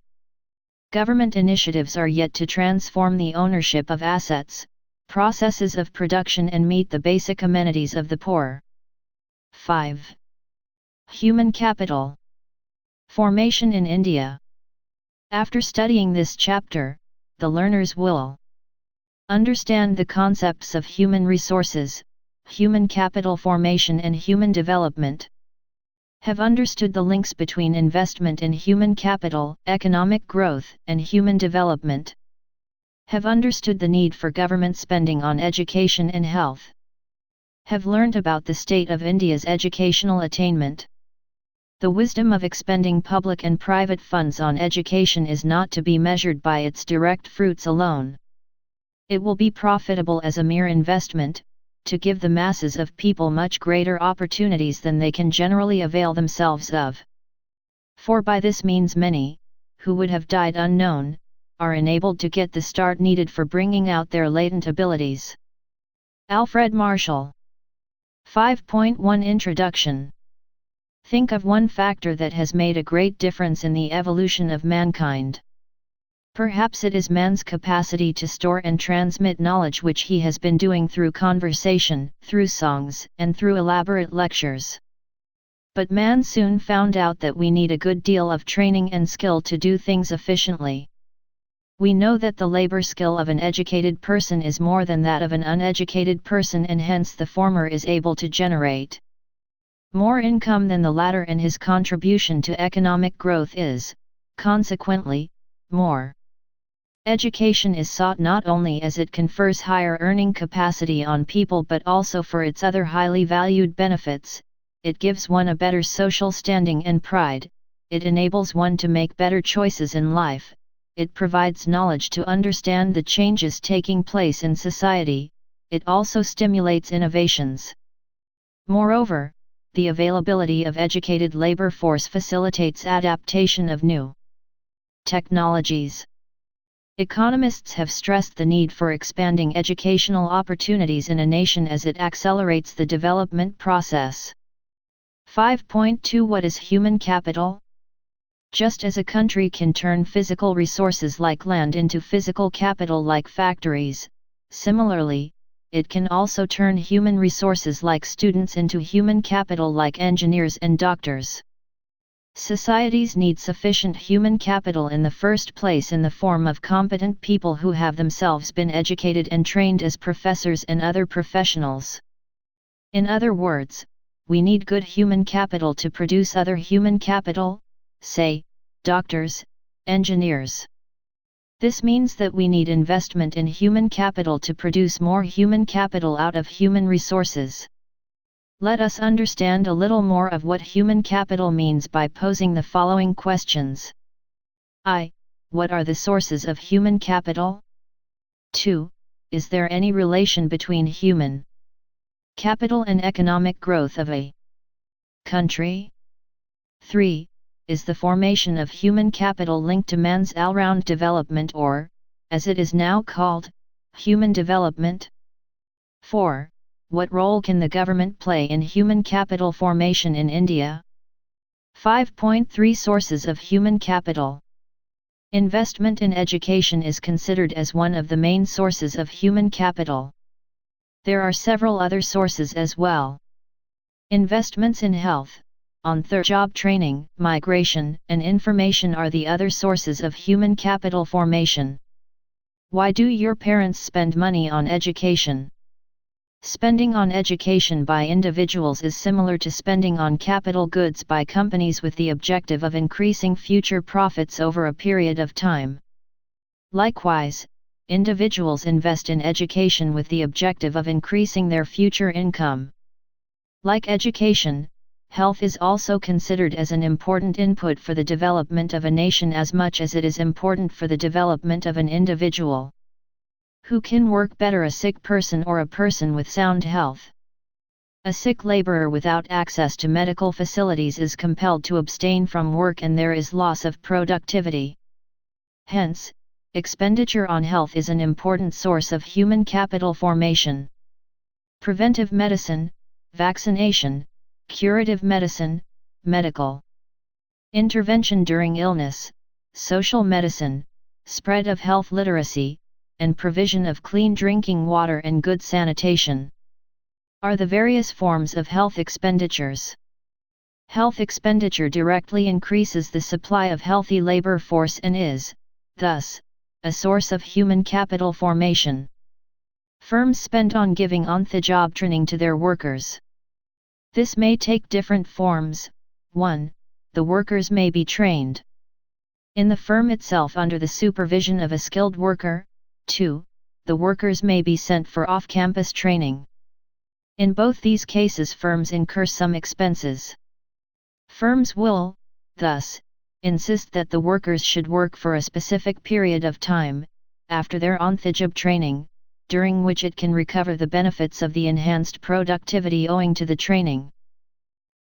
Government initiatives are yet to transform the ownership of assets, processes of production, and meet the basic amenities of the poor. 5. Human capital. Formation in India. After studying this chapter, the learners will understand the concepts of human resources, human capital formation and human development. Have understood the links between investment in human capital, economic growth, and human development. Have understood the need for government spending on education and health. Have learned about the state of India's educational attainment. The wisdom of expending public and private funds on education is not to be measured by its direct fruits alone. It will be profitable as a mere investment, to give the masses of people much greater opportunities than they can generally avail themselves of. For by this means many, who would have died unknown, are enabled to get the start needed for bringing out their latent abilities. Alfred Marshall. 5.1 Introduction. Think of one factor that has made a great difference in the evolution of mankind. Perhaps it is man's capacity to store and transmit knowledge, which he has been doing through conversation, through songs, and through elaborate lectures. But man soon found out that we need a good deal of training and skill to do things efficiently. We know that the labor skill of an educated person is more than that of an uneducated person, and hence the former is able to generate more income than the latter, and his contribution to economic growth is, consequently, more. Education is sought not only as it confers higher earning capacity on people but also for its other highly valued benefits. It gives one a better social standing and pride, it enables one to make better choices in life, it provides knowledge to understand the changes taking place in society, it also stimulates innovations. Moreover, the availability of educated labor force facilitates adaptation of new technologies. Economists have stressed the need for expanding educational opportunities in a nation as it accelerates the development process. 5.2 What is human capital? Just as a country can turn physical resources like land into physical capital like factories, similarly, it can also turn human resources like students into human capital like engineers and doctors. Societies need sufficient human capital in the first place in the form of competent people who have themselves been educated and trained as professors and other professionals. In other words, we need good human capital to produce other human capital, say, doctors, engineers. This means that we need investment in human capital to produce more human capital out of human resources. Let us understand a little more of what human capital means by posing the following questions. I. What are the sources of human capital? 2. Is there any relation between human capital and economic growth of a country? 3. Is the formation of human capital linked to man's all-round development or, as it is now called, human development? 4. What role can the government play in human capital formation in India? 5.3 Sources of human capital. Investment in education is considered as one of the main sources of human capital. There are several other sources as well. Investments in health, on-the-job training, migration, and information are the other sources of human capital formation. Why do your parents spend money on education? Spending on education by individuals is similar to spending on capital goods by companies with the objective of increasing future profits over a period of time. Likewise, individuals invest in education with the objective of increasing their future income. Like education, health is also considered as an important input for the development of a nation as much as it is important for the development of an individual. Who can work better, a sick person or a person with sound health? A sick laborer without access to medical facilities is compelled to abstain from work and there is loss of productivity. Hence, expenditure on health is an important source of human capital formation. Preventive medicine, vaccination, curative medicine, medical intervention during illness, social medicine, spread of health literacy, and provision of clean drinking water and good sanitation are the various forms of health expenditures. Health expenditure directly increases the supply of healthy labor force and is, thus, a source of human capital formation. Firms spend on giving on-the-job training to their workers. This may take different forms. 1. The workers may be trained in the firm itself under the supervision of a skilled worker. 2. The workers may be sent for off-campus training. In both these cases, firms incur some expenses. Firms will, thus, insist that the workers should work for a specific period of time, after their on-the-job training, during which it can recover the benefits of the enhanced productivity owing to the training.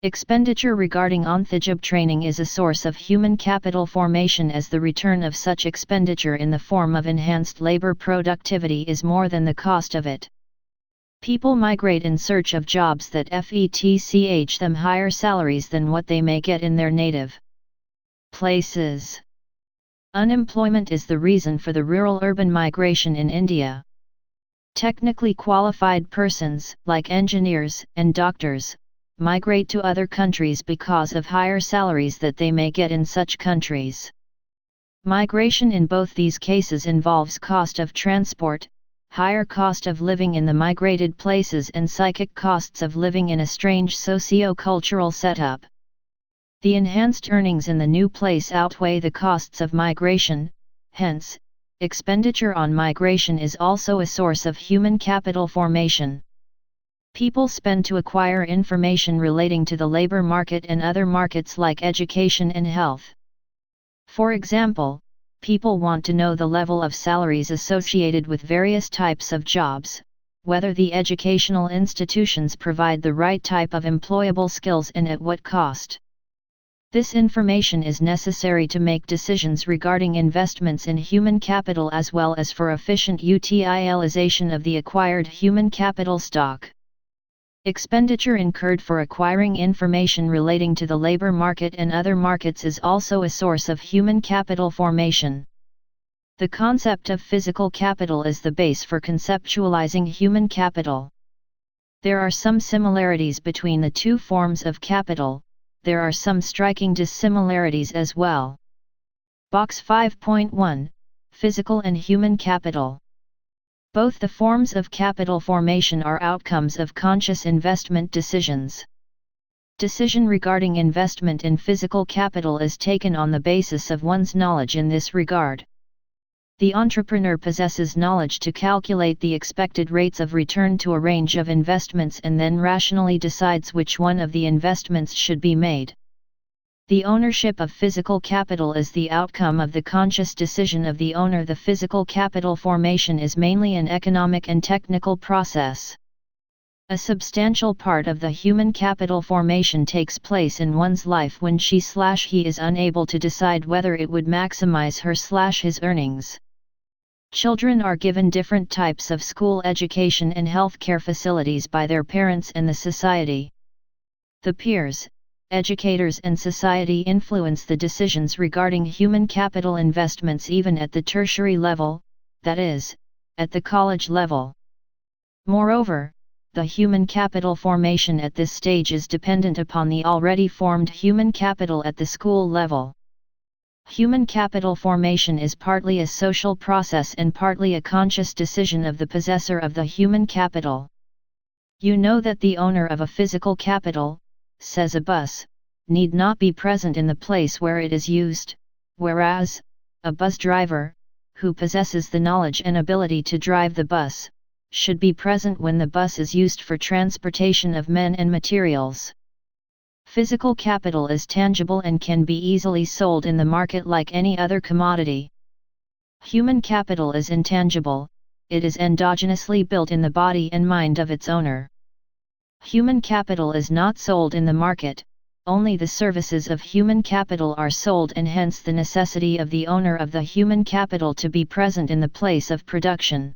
Expenditure regarding on-the-job training is a source of human capital formation, as the return of such expenditure in the form of enhanced labor productivity is more than the cost of it. People migrate in search of jobs that fetch them higher salaries than what they may get in their native places. Unemployment is the reason for the rural-urban migration in India. Technically qualified persons, like engineers and doctors, migrate to other countries because of higher salaries that they may get in such countries. Migration in both these cases involves cost of transport, higher cost of living in the migrated places, and psychic costs of living in a strange socio-cultural setup. The enhanced earnings in the new place outweigh the costs of migration, hence, expenditure on migration is also a source of human capital formation. People spend to acquire information relating to the labor market and other markets like education and health. For example, people want to know the level of salaries associated with various types of jobs, whether the educational institutions provide the right type of employable skills and at what cost. This information is necessary to make decisions regarding investments in human capital as well as for efficient utilization of the acquired human capital stock. Expenditure incurred for acquiring information relating to the labor market and other markets is also a source of human capital formation. The concept of physical capital is the base for conceptualizing human capital. There are some similarities between the two forms of capital. There are some striking dissimilarities as well. Box 5.1, Physical and Human Capital. Both the forms of capital formation are outcomes of conscious investment decisions. Decision regarding investment in physical capital is taken on the basis of one's knowledge in this regard. The entrepreneur possesses knowledge to calculate the expected rates of return to a range of investments and then rationally decides which one of the investments should be made. The ownership of physical capital is the outcome of the conscious decision of the owner. The physical capital formation is mainly an economic and technical process. A substantial part of the human capital formation takes place in one's life when she/he is unable to decide whether it would maximize her/his earnings. Children are given different types of school education and healthcare facilities by their parents and the society. The peers, educators and society influence the decisions regarding human capital investments even at the tertiary level, that is, at the college level. Moreover, the human capital formation at this stage is dependent upon the already formed human capital at the school level. Human capital formation is partly a social process and partly a conscious decision of the possessor of the human capital. You know that the owner of a physical capital, says a bus, need not be present in the place where it is used, whereas, a bus driver, who possesses the knowledge and ability to drive the bus, should be present when the bus is used for transportation of men and materials. Physical capital is tangible and can be easily sold in the market like any other commodity. Human capital is intangible, it is endogenously built in the body and mind of its owner. Human capital is not sold in the market, only the services of human capital are sold, and hence the necessity of the owner of the human capital to be present in the place of production.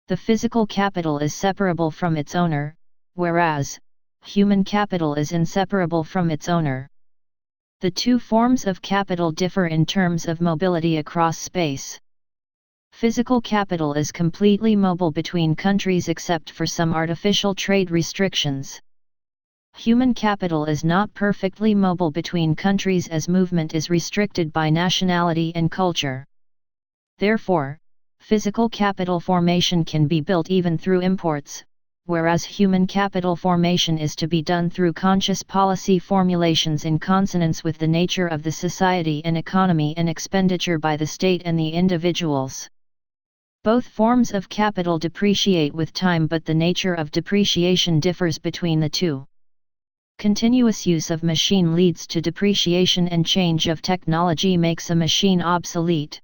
The physical capital is separable from its owner, whereas, human capital is inseparable from its owner. The two forms of capital differ in terms of mobility across space. Physical capital is completely mobile between countries except for some artificial trade restrictions. Human capital is not perfectly mobile between countries as movement is restricted by nationality and culture. Therefore, physical capital formation can be built even through imports, whereas human capital formation is to be done through conscious policy formulations in consonance with the nature of the society and economy and expenditure by the state and the individuals. Both forms of capital depreciate with time, but the nature of depreciation differs between the two. Continuous use of machine leads to depreciation, and change of technology makes a machine obsolete.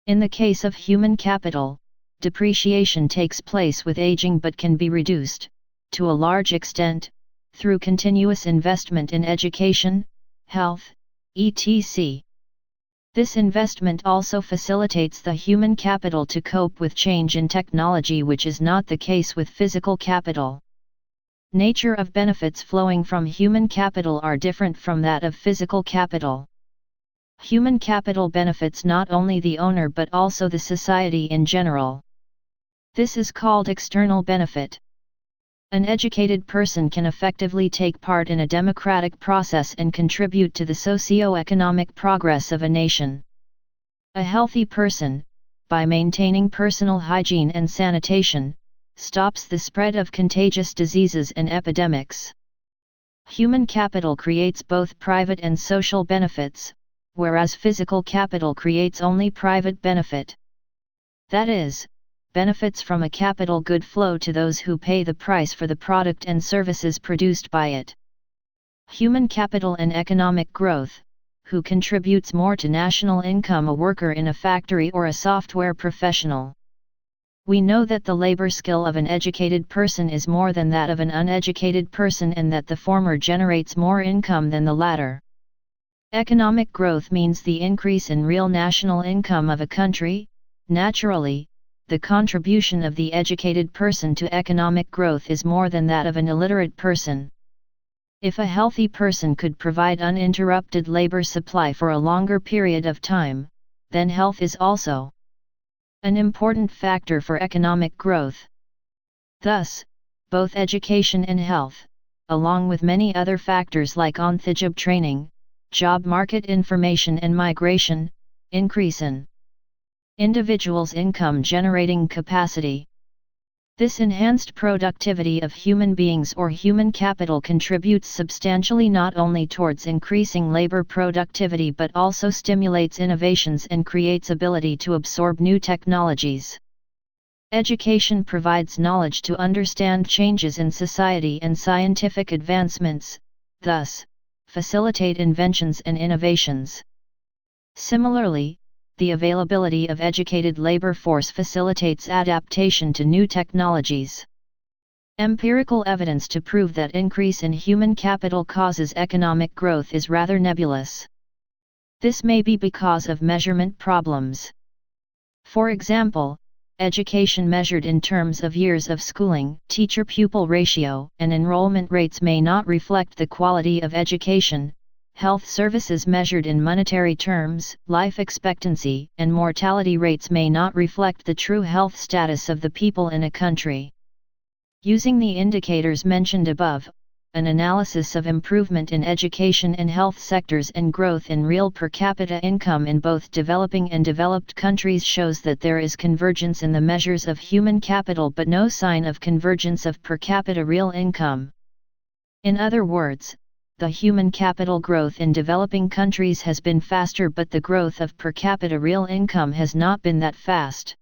In the case of human capital, depreciation takes place with aging but can be reduced, to a large extent, through continuous investment in education, health, etc. This investment also facilitates the human capital to cope with change in technology, which is not the case with physical capital. Nature of benefits flowing from human capital are different from that of physical capital. Human capital benefits not only the owner but also the society in general. This is called external benefit. An educated person can effectively take part in a democratic process and contribute to the socio-economic progress of a nation. A healthy person, by maintaining personal hygiene and sanitation, stops the spread of contagious diseases and epidemics. Human capital creates both private and social benefits, whereas physical capital creates only private benefit. That is, benefits from a capital good flow to those who pay the price for the product and services produced by it. Human capital and economic growth. Who contributes more to national income, a worker in a factory or a software professional? We know that the labor skill of an educated person is more than that of an uneducated person, and that the former generates more income than the latter. Economic growth means the increase in real national income of a country. Naturally, the contribution of the educated person to economic growth is more than that of an illiterate person. If a healthy person could provide uninterrupted labor supply for a longer period of time, then health is also an important factor for economic growth. Thus, both education and health, along with many other factors like on-the-job training, job market information and migration, increase in individuals' income generating capacity. This enhanced productivity of human beings or human capital contributes substantially not only towards increasing labor productivity but also stimulates innovations and creates ability to absorb new technologies. Education provides knowledge to understand changes in society and scientific advancements, thus, facilitate inventions and innovations. Similarly, the availability of educated labor force facilitates adaptation to new technologies. Empirical evidence to prove that increase in human capital causes economic growth is rather nebulous. This may be because of measurement problems. For example, education measured in terms of years of schooling, teacher-pupil ratio, and enrollment rates may not reflect the quality of education. Health services measured in monetary terms, life expectancy, and mortality rates may not reflect the true health status of the people in a country. Using the indicators mentioned above, an analysis of improvement in education and health sectors and growth in real per capita income in both developing and developed countries shows that there is convergence in the measures of human capital but no sign of convergence of per capita real income. In other words, the human capital growth in developing countries has been faster, but the growth of per capita real income has not been that fast.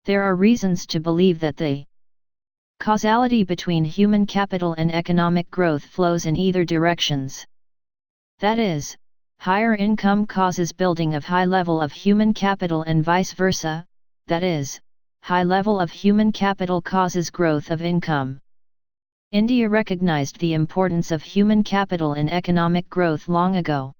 There are reasons to believe that the causality between human capital and economic growth flows in either directions. That is, higher income causes building of high level of human capital and vice versa, that is, high level of human capital causes growth of income. India recognized the importance of human capital in economic growth long ago.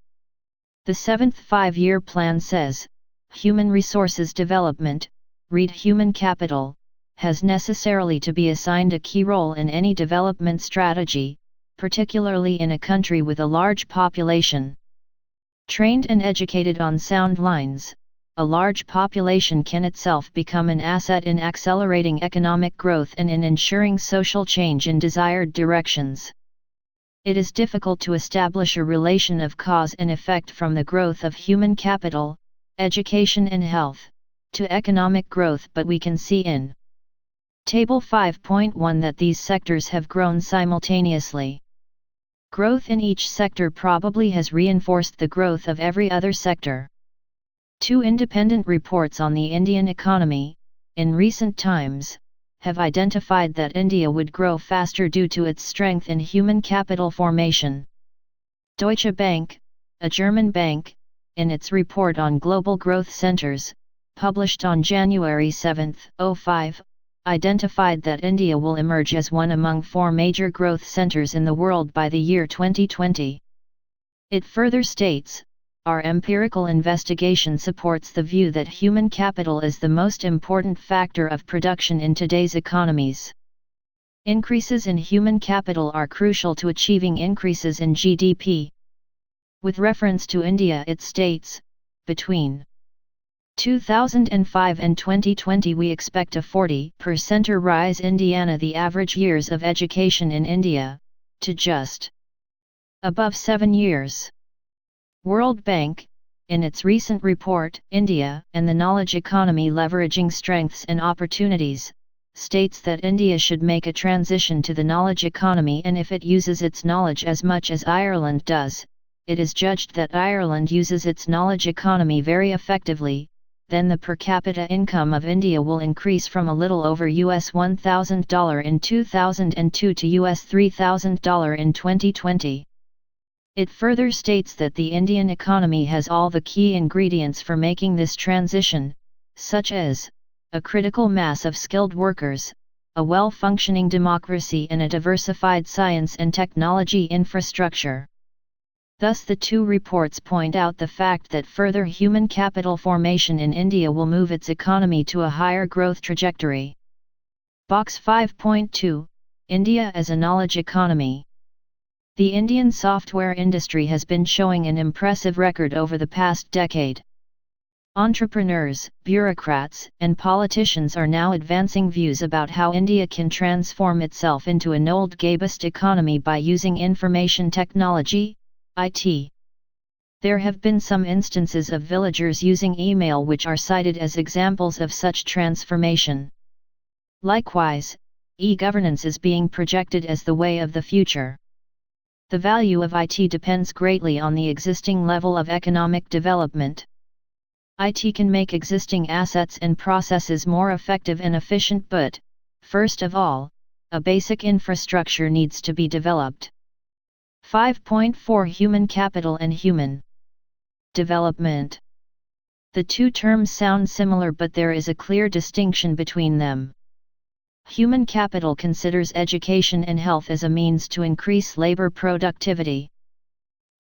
The 7th Five-Year Plan says, human resources development, read human capital, has necessarily to be assigned a key role in any development strategy, particularly in a country with a large population. Trained and educated on sound lines, a large population can itself become an asset in accelerating economic growth and in ensuring social change in desired directions. It is difficult to establish a relation of cause and effect from the growth of human capital, education and health, to economic growth, but we can see in Table 5.1 that these sectors have grown simultaneously. Growth in each sector probably has reinforced the growth of every other sector. Two independent reports on the Indian economy, in recent times, have identified that India would grow faster due to its strength in human capital formation. Deutsche Bank, a German bank, in its report on global growth centers, published on January 7, 2005, identified that India will emerge as one among 4 major growth centers in the world by the year 2020. It further states, our empirical investigation supports the view that human capital is the most important factor of production in today's economies. Increases in human capital are crucial to achieving increases in GDP. With reference to India, it states, between 2005 and 2020 we expect a 40% rise in the average years of education in India, to just above 7 years. World Bank, in its recent report, India and the Knowledge Economy Leveraging Strengths and Opportunities, states that India should make a transition to the knowledge economy, and if it uses its knowledge as much as Ireland does, it is judged that Ireland uses its knowledge economy very effectively, then the per capita income of India will increase from a little over US $1,000 in 2002 to US $3,000 in 2020. It further states that the Indian economy has all the key ingredients for making this transition, such as a critical mass of skilled workers, a well-functioning democracy and a diversified science and technology infrastructure. Thus the two reports point out the fact that further human capital formation in India will move its economy to a higher growth trajectory. Box 5.2, India as a knowledge economy. The Indian software industry has been showing an impressive record over the past decade. Entrepreneurs, bureaucrats, and politicians are now advancing views about how India can transform itself into an old-based economy by using information technology, IT. There have been some instances of villagers using email which are cited as examples of such transformation. Likewise, e-governance is being projected as the way of the future. The value of IT depends greatly on the existing level of economic development. IT can make existing assets and processes more effective and efficient, but, first of all, a basic infrastructure needs to be developed. 5.4 Human capital and human development. The two terms sound similar, but there is a clear distinction between them. Human capital considers education and health as a means to increase labor productivity.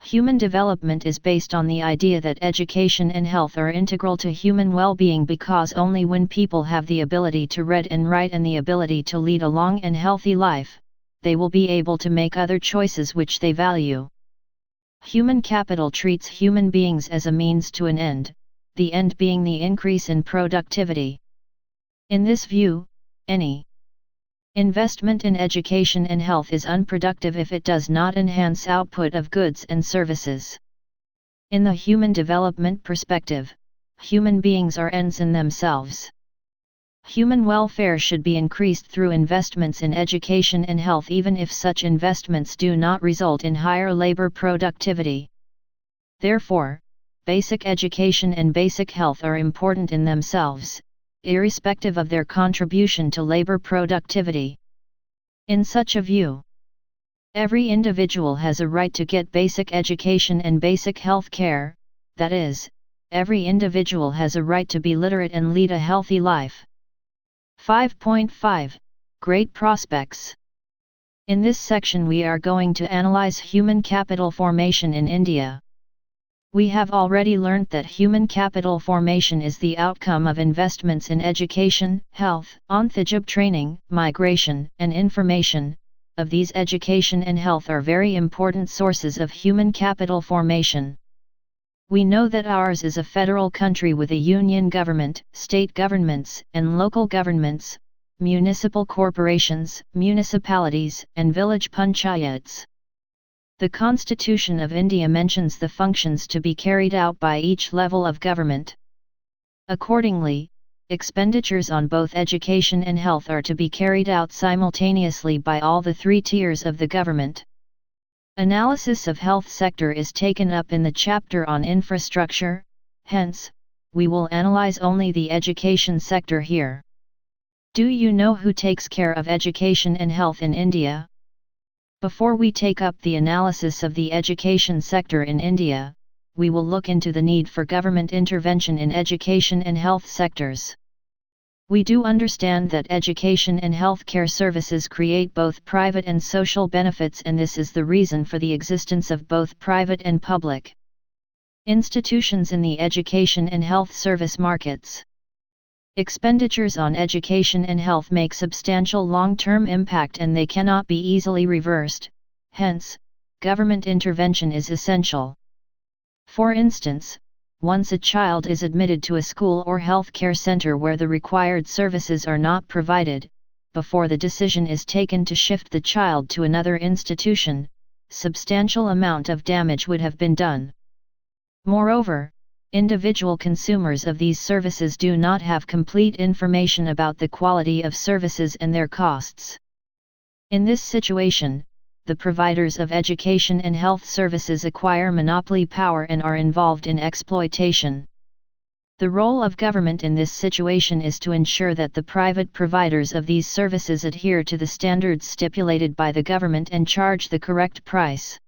Human development is based on the idea that education and health are integral to human well-being, because only when people have the ability to read and write and the ability to lead a long and healthy life, they will be able to make other choices which they value. Human capital treats human beings as a means to an end, the end being the increase in productivity. In this view, any investment in education and health is unproductive if it does not enhance output of goods and services. In the human development perspective, human beings are ends in themselves. Human welfare should be increased through investments in education and health, even if such investments do not result in higher labor productivity. Therefore, basic education and basic health are important in themselves, irrespective of their contribution to labor productivity. In such a view, every individual has a right to get basic education and basic health care, that is, every individual has a right to be literate and lead a healthy life. 5.5 Great prospects. In this section we are going to analyze human capital formation in India. We have already learnt that human capital formation is the outcome of investments in education, health, on-the-job training, migration, and information. Of these, education and health are very important sources of human capital formation. We know that ours is a federal country with a union government, state governments, and local governments, municipal corporations, municipalities, and village panchayats. The Constitution of India mentions the functions to be carried out by each level of government. Accordingly, expenditures on both education and health are to be carried out simultaneously by all the three tiers of the government. Analysis of health sector is taken up in the chapter on infrastructure, hence, we will analyze only the education sector here. Do you know who takes care of education and health in India? Before we take up the analysis of the education sector in India, we will look into the need for government intervention in education and health sectors. We do understand that education and healthcare services create both private and social benefits, and this is the reason for the existence of both private and public institutions in the education and health service markets. Expenditures on education and health make substantial long-term impact and they cannot be easily reversed, hence, government intervention is essential. For instance, once a child is admitted to a school or health care center where the required services are not provided, before the decision is taken to shift the child to another institution, substantial amount of damage would have been done. Moreover, individual consumers of these services do not have complete information about the quality of services and their costs. In this situation, the providers of education and health services acquire monopoly power and are involved in exploitation. The role of government in this situation is to ensure that the private providers of these services adhere to the standards stipulated by the government and charge the correct price.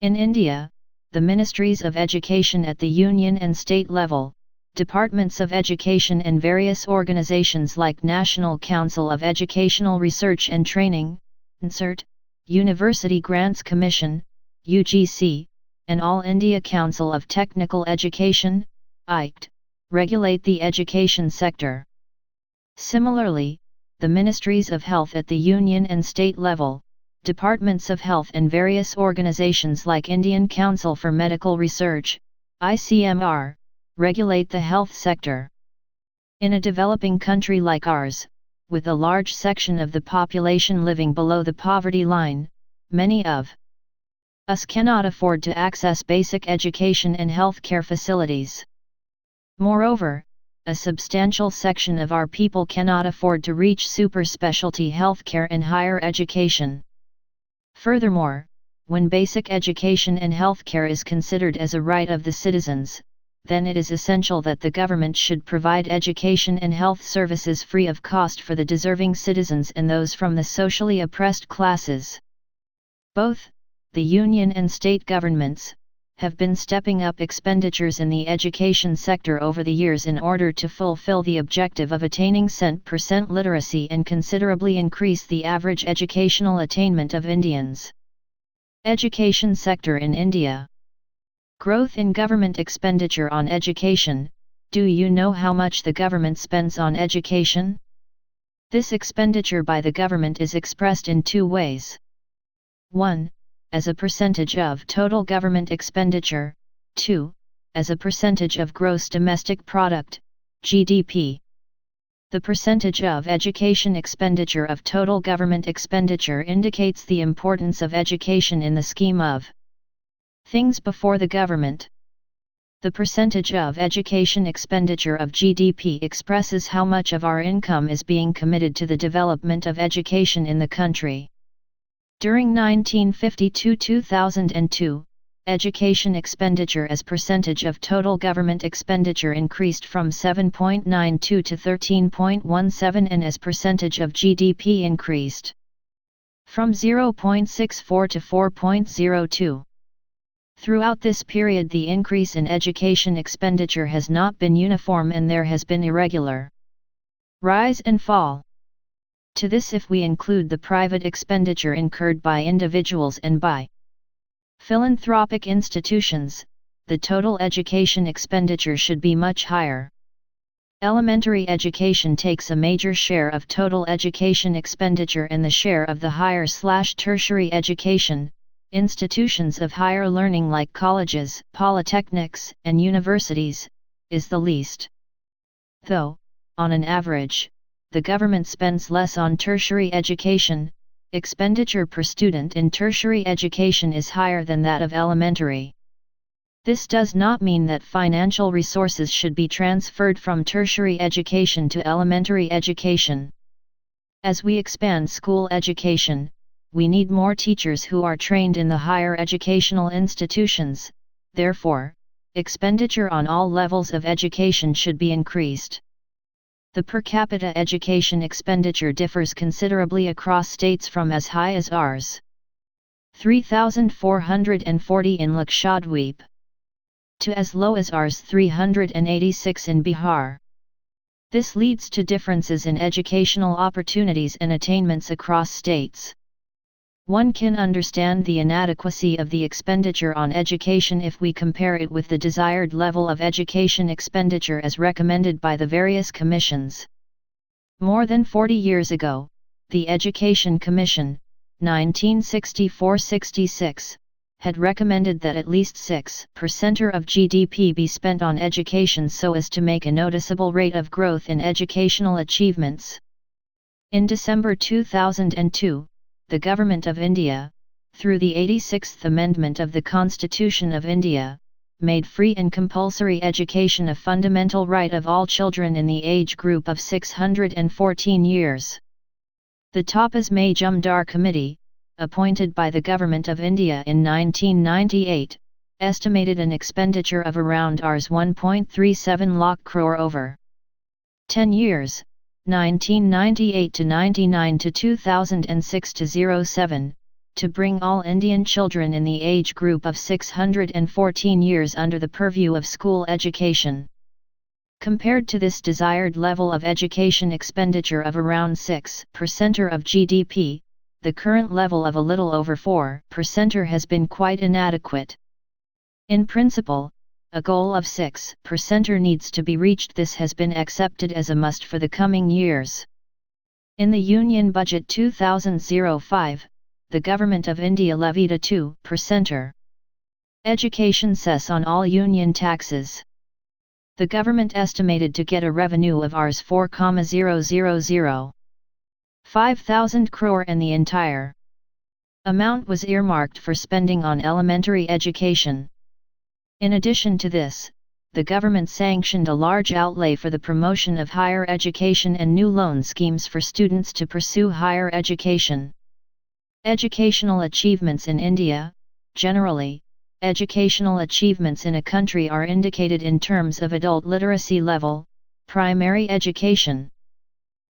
In India, the ministries of education at the union and state level, departments of education and various organizations like National Council of Educational Research and Training, NCERT, University Grants Commission, UGC, and All India Council of Technical Education, ICT, regulate the education sector. Similarly, the ministries of health at the union and state level, departments of health and various organizations like Indian Council for Medical Research, ICMR, regulate the health sector. In a developing country like ours, with a large section of the population living below the poverty line, many of us cannot afford to access basic education and health care facilities. Moreover, a substantial section of our people cannot afford to reach super specialty health care and higher education. Furthermore, when basic education and health care is considered as a right of the citizens, then it is essential that the government should provide education and health services free of cost for the deserving citizens and those from the socially oppressed classes. Both, the union and state governments, have been stepping up expenditures in the education sector over the years in order to fulfill the objective of attaining % literacy and considerably increase the average educational attainment of Indians. Education sector in India. Growth in government expenditure on education. Do you know how much the government spends on education? This expenditure by the government is expressed in two ways. 1. As a percentage of total government expenditure, 2. As a percentage of gross domestic product, GDP. The percentage of education expenditure of total government expenditure indicates the importance of education in the scheme of things before the government. The percentage of education expenditure of GDP expresses how much of our income is being committed to the development of education in the country. During 1952-2002, education expenditure as percentage of total government expenditure increased from 7.92 to 13.17 and as percentage of GDP increased from 0.64 to 4.02. Throughout this period, the increase in education expenditure has not been uniform and there has been irregular rise and fall. To this, if we include the private expenditure incurred by individuals and by philanthropic institutions, the total education expenditure should be much higher. Elementary education takes a major share of total education expenditure, and the share of the higher/tertiary education, institutions of higher learning like colleges, polytechnics, and universities, is the least. Though, on an average, the government spends less on tertiary education, expenditure per student in tertiary education is higher than that of elementary. This does not mean that financial resources should be transferred from tertiary education to elementary education. As we expand school education, we need more teachers who are trained in the higher educational institutions. Therefore, expenditure on all levels of education should be increased. The per capita education expenditure differs considerably across states from as high as Rs. 3,440 in Lakshadweep to as low as Rs. 386 in Bihar. This leads to differences in educational opportunities and attainments across states. One can understand the inadequacy of the expenditure on education if we compare it with the desired level of education expenditure as recommended by the various commissions. More than 40 years ago, the Education Commission, 1964-66, had recommended that at least 6% of GDP be spent on education so as to make a noticeable rate of growth in educational achievements. In December 2002, the Government of India, through the 86th Amendment of the Constitution of India, made free and compulsory education a fundamental right of all children in the age group of 614 years. The Tapas Majumdar Committee, appointed by the Government of India in 1998, estimated an expenditure of around Rs 1.37 lakh crore over 10 years, 1998 to 99 to 2006 to 07, to bring all Indian children in the age group of 614 years under the purview of school education. Compared to this desired level of education expenditure of around 6% of GDP, the current level of a little over 4% has been quite inadequate. In principle, a goal of 6% needs to be reached. This has been accepted as a must for the coming years. In the Union Budget 2005, the Government of India levied a 2% education cess on all union taxes. The government estimated to get a revenue of Rs 4,000,500 crore, and the entire amount was earmarked for spending on elementary education. In addition to this, the government sanctioned a large outlay for the promotion of higher education and new loan schemes for students to pursue higher education. Educational achievements in India. Generally, educational achievements in a country are indicated in terms of adult literacy level, primary education,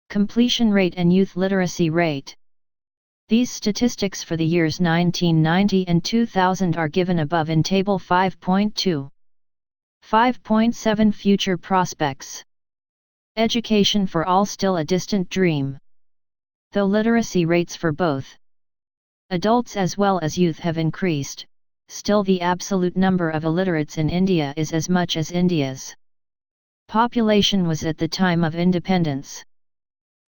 completion rate and youth literacy rate. These statistics for the years 1990 and 2000 are given above in Table 5.2. 5.7 Future Prospects. Education for all still a distant dream. Though literacy rates for both adults as well as youth have increased, still the absolute number of illiterates in India is as much as India's population was at the time of independence.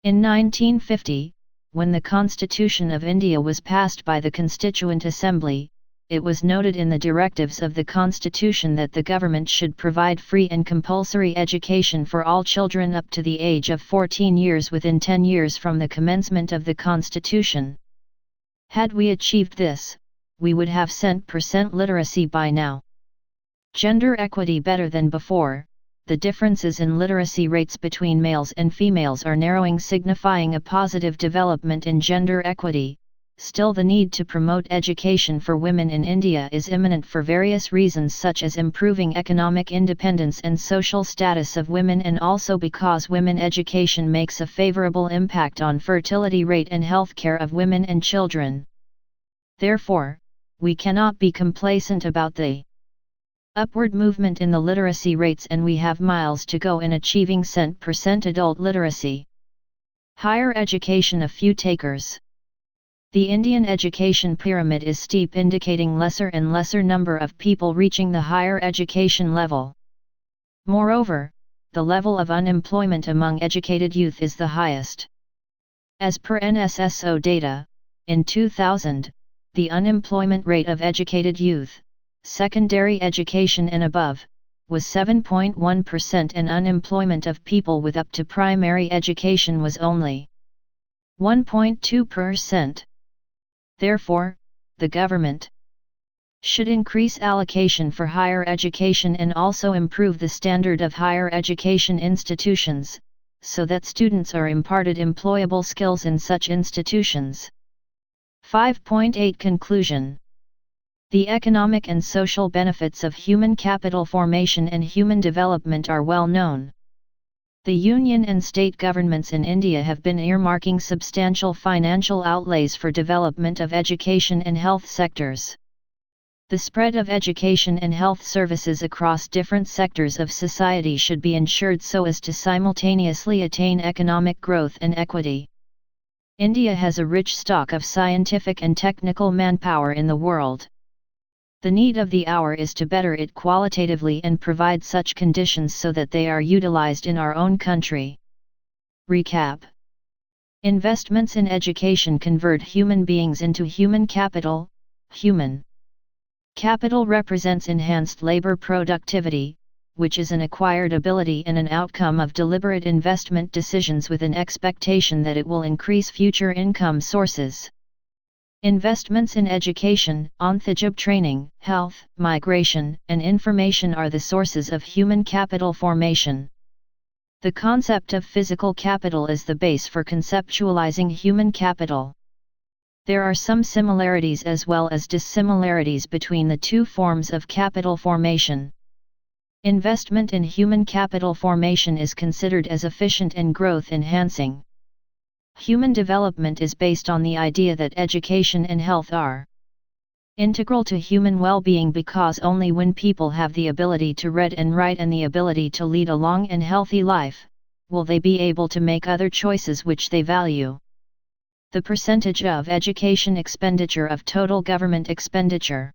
In 1950, when the Constitution of India was passed by the Constituent Assembly, it was noted in the directives of the Constitution that the government should provide free and compulsory education for all children up to the age of 14 years within 10 years from the commencement of the Constitution. Had we achieved this, we would have % literacy by now. Gender equity better than before. The differences in literacy rates between males and females are narrowing, signifying a positive development in gender equity. Still, the need to promote education for women in India is imminent for various reasons, such as improving economic independence and social status of women, and also because women education makes a favorable impact on fertility rate and health care of women and children. Therefore, we cannot be complacent about the upward movement in the literacy rates, and we have miles to go in achieving % adult literacy. Higher education. A few takers. The Indian education pyramid is steep, indicating lesser and lesser number of people reaching the higher education level. Moreover, the level of unemployment among educated youth is the highest. As per NSSO data, in 2000, the unemployment rate of educated youth, secondary education and above, was 7.1%, and unemployment of people with up to primary education was only 1.2%. Therefore, the government should increase allocation for higher education and also improve the standard of higher education institutions, so that students are imparted employable skills in such institutions. 5.8 Conclusion. The economic and social benefits of human capital formation and human development are well known. The union and state governments in India have been earmarking substantial financial outlays for development of education and health sectors. The spread of education and health services across different sectors of society should be ensured so as to simultaneously attain economic growth and equity. India has a rich stock of scientific and technical manpower in the world. The need of the hour is to better it qualitatively and provide such conditions so that they are utilized in our own country. Recap. Investments in education convert human beings into human capital. Human capital represents enhanced labor productivity, which is an acquired ability and an outcome of deliberate investment decisions with an expectation that it will increase future income sources. Investments in education, on-the-job training, health, migration, and information are the sources of human capital formation. The concept of physical capital is the base for conceptualizing human capital. There are some similarities as well as dissimilarities between the two forms of capital formation. Investment in human capital formation is considered as efficient and growth-enhancing. Human development is based on the idea that education and health are integral to human well-being, because only when people have the ability to read and write and the ability to lead a long and healthy life, will they be able to make other choices which they value. The percentage of education expenditure of total government expenditure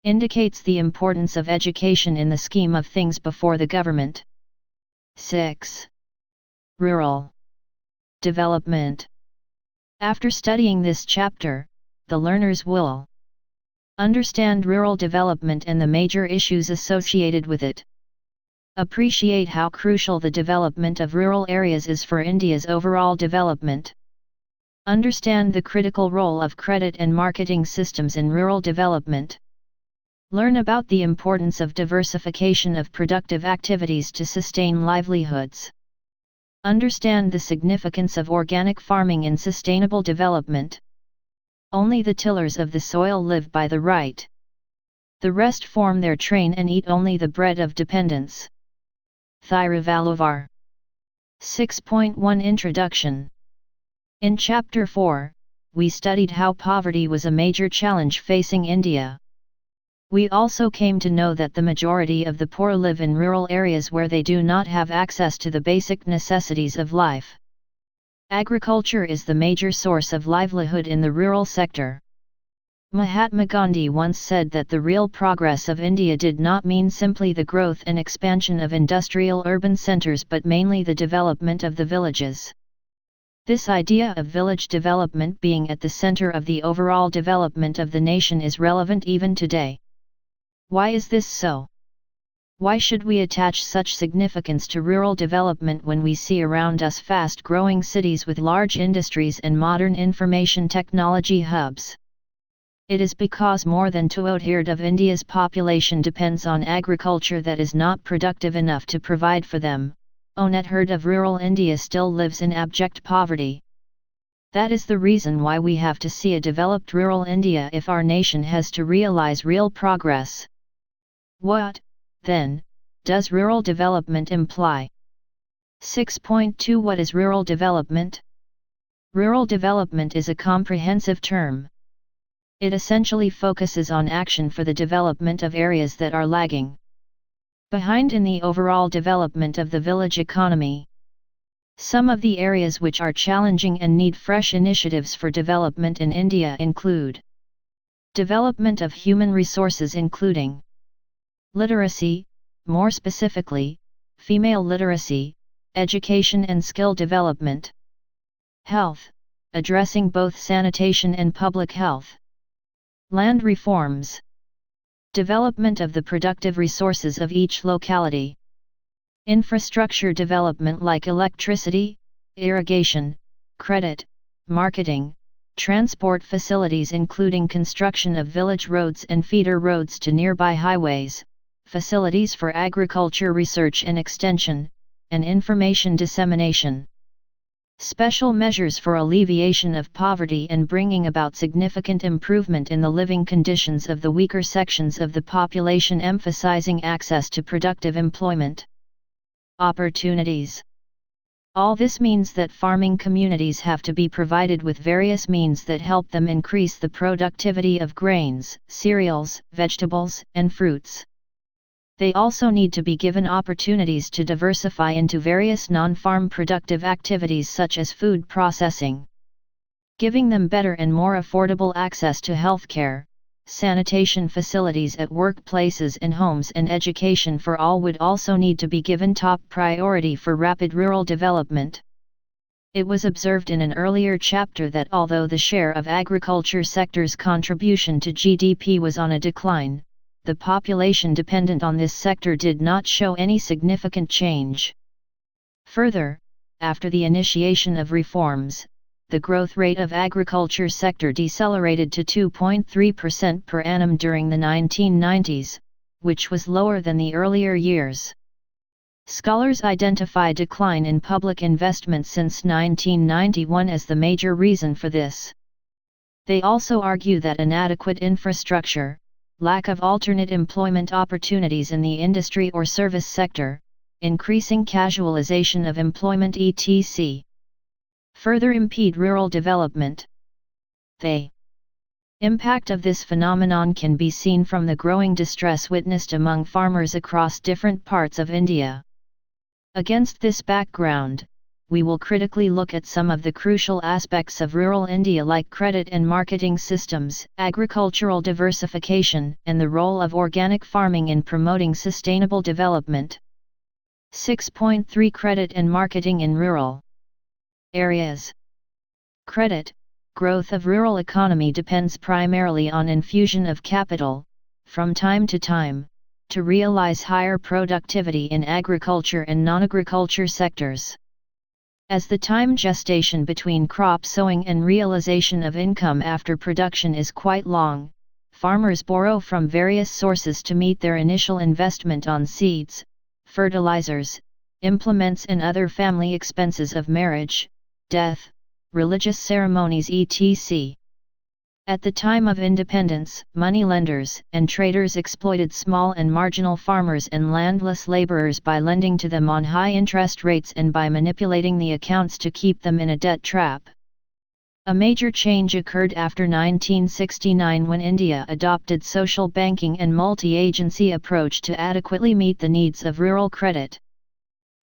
indicates the importance of education in the scheme of things before the government. 6. Rural development. After studying this chapter, the learners will understand rural development and the major issues associated with it. Appreciate how crucial the development of rural areas is for India's overall development. Understand the critical role of credit and marketing systems in rural development. Learn about the importance of diversification of productive activities to sustain livelihoods. Understand the significance of organic farming in sustainable development. Only the tillers of the soil live by the right. The rest form their train and eat only the bread of dependence. Thiruvallur. 6.1 Introduction. In Chapter 4, we studied how poverty was a major challenge facing India. We also came to know that the majority of the poor live in rural areas where they do not have access to the basic necessities of life. Agriculture is the major source of livelihood in the rural sector. Mahatma Gandhi once said that the real progress of India did not mean simply the growth and expansion of industrial urban centers but mainly the development of the villages. This idea of village development being at the center of the overall development of the nation is relevant even today. Why is this so? Why should we attach such significance to rural development when we see around us fast-growing cities with large industries and modern information technology hubs? It is because more than 2/3 of India's population depends on agriculture that is not productive enough to provide for them. 1/3 of rural India still lives in abject poverty. That is the reason why we have to see a developed rural India if our nation has to realize real progress. What, then, does rural development imply? 6.2 What is rural development? Rural development is a comprehensive term. It essentially focuses on action for the development of areas that are lagging behind in the overall development of the village economy. Some of the areas which are challenging and need fresh initiatives for development in India include development of human resources including literacy, more specifically, female literacy, education and skill development. Health, addressing both sanitation and public health. Land reforms. Development of the productive resources of each locality. Infrastructure development like electricity, irrigation, credit, marketing, transport facilities including construction of village roads and feeder roads to nearby highways, facilities for agriculture research and extension, and information dissemination. Special measures for alleviation of poverty and bringing about significant improvement in the living conditions of the weaker sections of the population, emphasizing access to productive employment opportunities. All this means that farming communities have to be provided with various means that help them increase the productivity of grains, cereals, vegetables, and fruits. They also need to be given opportunities to diversify into various non-farm productive activities such as food processing. Giving them better and more affordable access to healthcare, sanitation facilities at workplaces and homes, and education for all would also need to be given top priority for rapid rural development. It was observed in an earlier chapter that although the share of agriculture sector's contribution to GDP was on a decline, the population dependent on this sector did not show any significant change. Further, after the initiation of reforms, the growth rate of agriculture sector decelerated to 2.3% per annum during the 1990s, which was lower than the earlier years. Scholars identify decline in public investment since 1991 as the major reason for this. They also argue that inadequate infrastructure, lack of alternate employment opportunities in the industry or service sector, increasing casualization of employment etc. further impede rural development. The impact of this phenomenon can be seen from the growing distress witnessed among farmers across different parts of India. Against this background, we will critically look at some of the crucial aspects of rural India like credit and marketing systems, agricultural diversification, and the role of organic farming in promoting sustainable development. 6.3 Credit and marketing in rural areas. Credit, growth of rural economy depends primarily on infusion of capital, from time to realize higher productivity in agriculture and non-agriculture sectors. As the time gestation between crop sowing and realization of income after production is quite long, farmers borrow from various sources to meet their initial investment on seeds, fertilizers, implements and other family expenses of marriage, death, religious ceremonies etc. At the time of independence, moneylenders and traders exploited small and marginal farmers and landless laborers by lending to them on high interest rates and by manipulating the accounts to keep them in a debt trap. A major change occurred after 1969 when India adopted social banking and multi-agency approach to adequately meet the needs of rural credit.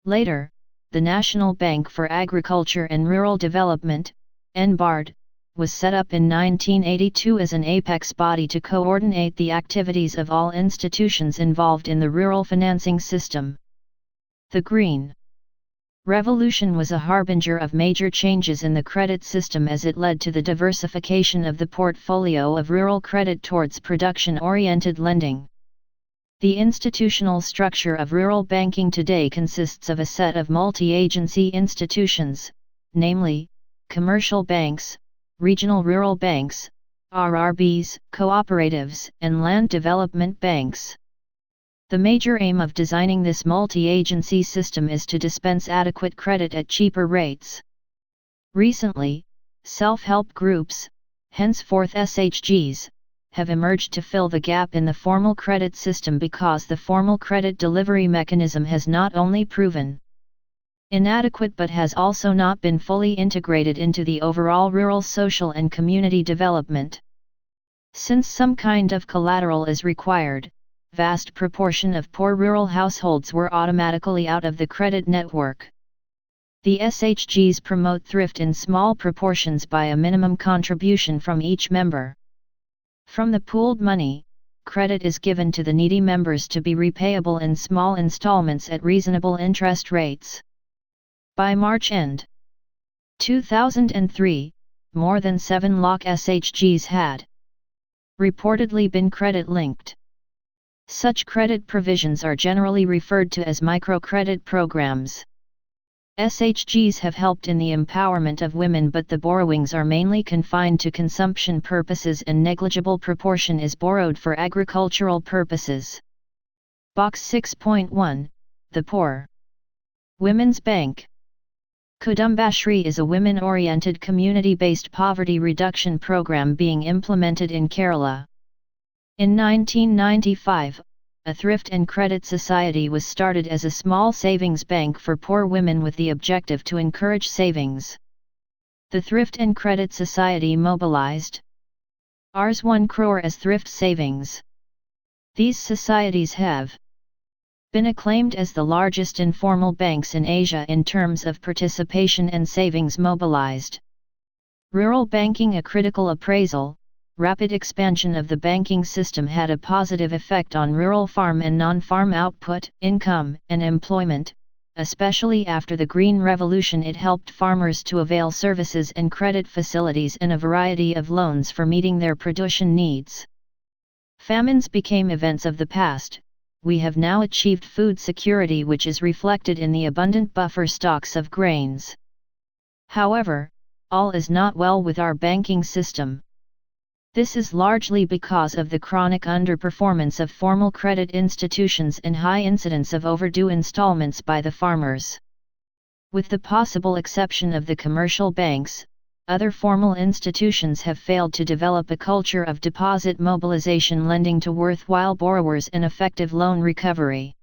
Later, the National Bank for Agriculture and Rural Development, NBARD, was set up in 1982 as an apex body to coordinate the activities of all institutions involved in the rural financing system. The Green Revolution was a harbinger of major changes in the credit system as it led to the diversification of the portfolio of rural credit towards production-oriented lending. The institutional structure of rural banking today consists of a set of multi-agency institutions, namely, commercial banks, regional rural banks, RRBs, cooperatives, and land development banks. The major aim of designing this multi-agency system is to dispense adequate credit at cheaper rates. Recently, self-help groups, henceforth SHGs, have emerged to fill the gap in the formal credit system because the formal credit delivery mechanism has not only proven inadequate but has also not been fully integrated into the overall rural social and community development. Since some kind of collateral is required, vast proportion of poor rural households were automatically out of the credit network. The SHGs promote thrift in small proportions by a minimum contribution from each member. From the pooled money, credit is given to the needy members to be repayable in small installments at reasonable interest rates. By March end 2003, more than 7 lakh SHGs had reportedly been credit-linked. Such credit provisions are generally referred to as microcredit programs. SHGs have helped in the empowerment of women, but the borrowings are mainly confined to consumption purposes and negligible proportion is borrowed for agricultural purposes. Box 6.1, The Poor. Women's Bank. Kudumbashri is a women-oriented community-based poverty reduction program being implemented in Kerala. In 1995, a thrift and credit society was started as a small savings bank for poor women with the objective to encourage savings. The Thrift and Credit Society mobilized Rs 1 crore as thrift savings. These societies have been acclaimed as the largest informal banks in Asia in terms of participation and savings mobilized. Rural banking. A critical appraisal. Rapid expansion of the banking system had a positive effect on rural farm and non-farm output, income, and employment, especially after the Green Revolution. It helped farmers to avail services and credit facilities and a variety of loans for meeting their production needs. Famines became events of the past. We have now achieved food security, which is reflected in the abundant buffer stocks of grains. However, all is not well with our banking system. This is largely because of the chronic underperformance of formal credit institutions and high incidence of overdue installments by the farmers. With the possible exception of the commercial banks, other formal institutions have failed to develop a culture of deposit mobilization, lending to worthwhile borrowers, and effective loan recovery.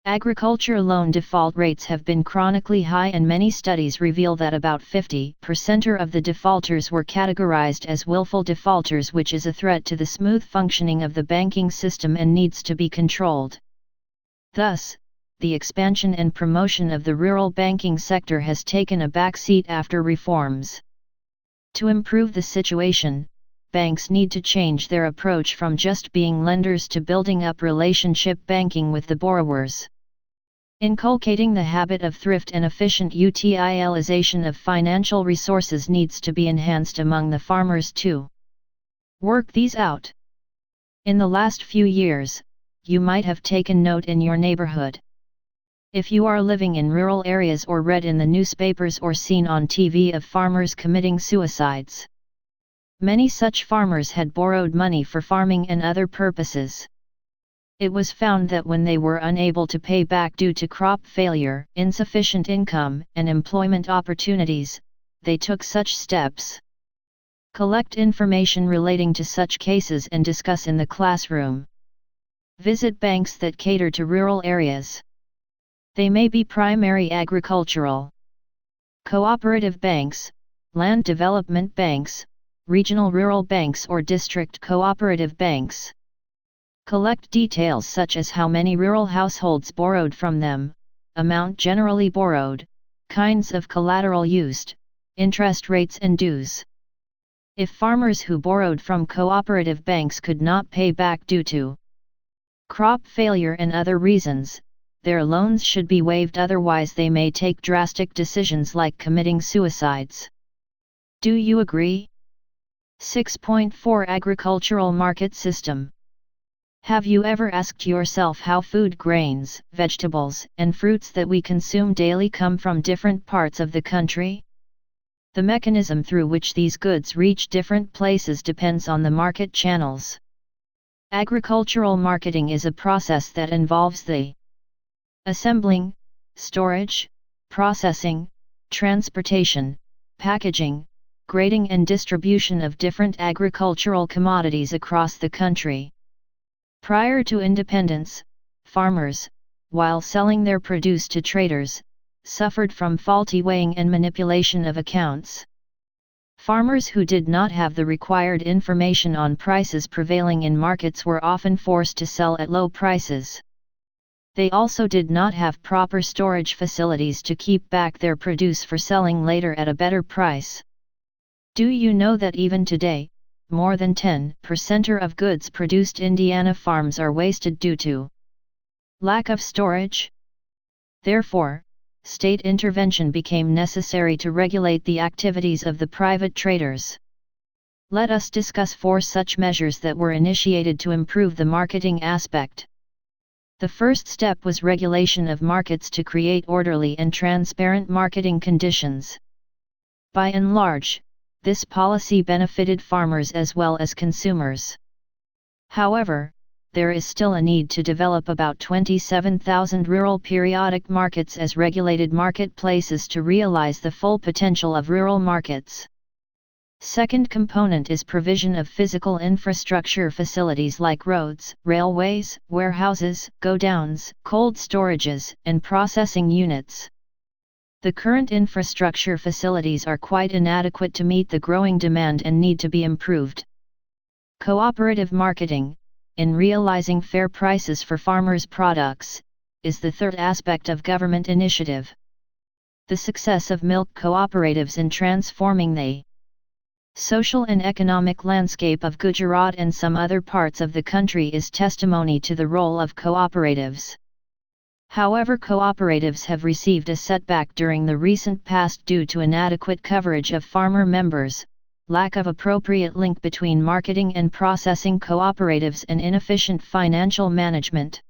Agriculture loan default rates have been chronically high, and many studies reveal that about 50% of the defaulters were categorized as willful defaulters, which is a threat to the smooth functioning of the banking system and needs to be controlled. Thus, the expansion and promotion of the rural banking sector has taken a backseat after reforms. To improve the situation, banks need to change their approach from just being lenders to building up relationship banking with the borrowers. Inculcating the habit of thrift and efficient utilization of financial resources needs to be enhanced among the farmers to work these out. In the last few years, you might have taken note in your neighborhood. If you are living in rural areas or read in the newspapers or seen on TV of farmers committing suicides. Many such farmers had borrowed money for farming and other purposes. It was found that when they were unable to pay back due to crop failure, insufficient income, and employment opportunities, they took such steps. Collect information relating to such cases and discuss in the classroom. Visit banks that cater to rural areas. They may be primary agricultural, cooperative banks, land development banks, regional rural banks, or district cooperative banks. Collect details such as how many rural households borrowed from them, amount generally borrowed, kinds of collateral used, interest rates and dues. If farmers who borrowed from cooperative banks could not pay back due to crop failure and other reasons, their loans should be waived, otherwise they may take drastic decisions like committing suicides. Do you agree? 6.4 Agricultural Market System. Have you ever asked yourself how food, grains, vegetables, and fruits that we consume daily come from different parts of the country? The mechanism through which these goods reach different places depends on the market channels. Agricultural marketing is a process that involves the assembling, storage, processing, transportation, packaging, grading and distribution of different agricultural commodities across the country. Prior to independence, farmers, while selling their produce to traders, suffered from faulty weighing and manipulation of accounts. Farmers who did not have the required information on prices prevailing in markets were often forced to sell at low prices. They also did not have proper storage facilities to keep back their produce for selling later at a better price. Do you know that even today, more than 10% of goods produced in Indiana farms are wasted due to lack of storage? Therefore, state intervention became necessary to regulate the activities of the private traders. Let us discuss 4 such measures that were initiated to improve the marketing aspect. The first step was regulation of markets to create orderly and transparent marketing conditions. By and large, this policy benefited farmers as well as consumers. However, there is still a need to develop about 27,000 rural periodic markets as regulated marketplaces to realize the full potential of rural markets. Second component is provision of physical infrastructure facilities like roads, railways, warehouses, godowns, cold storages, and processing units. The current infrastructure facilities are quite inadequate to meet the growing demand and need to be improved. Cooperative marketing, in realizing fair prices for farmers' products, is the third aspect of government initiative. The success of milk cooperatives in transforming the social and economic landscape of Gujarat and some other parts of the country is testimony to the role of cooperatives. However, cooperatives have received a setback during the recent past due to inadequate coverage of farmer members, lack of appropriate link between marketing and processing cooperatives, and inefficient financial management.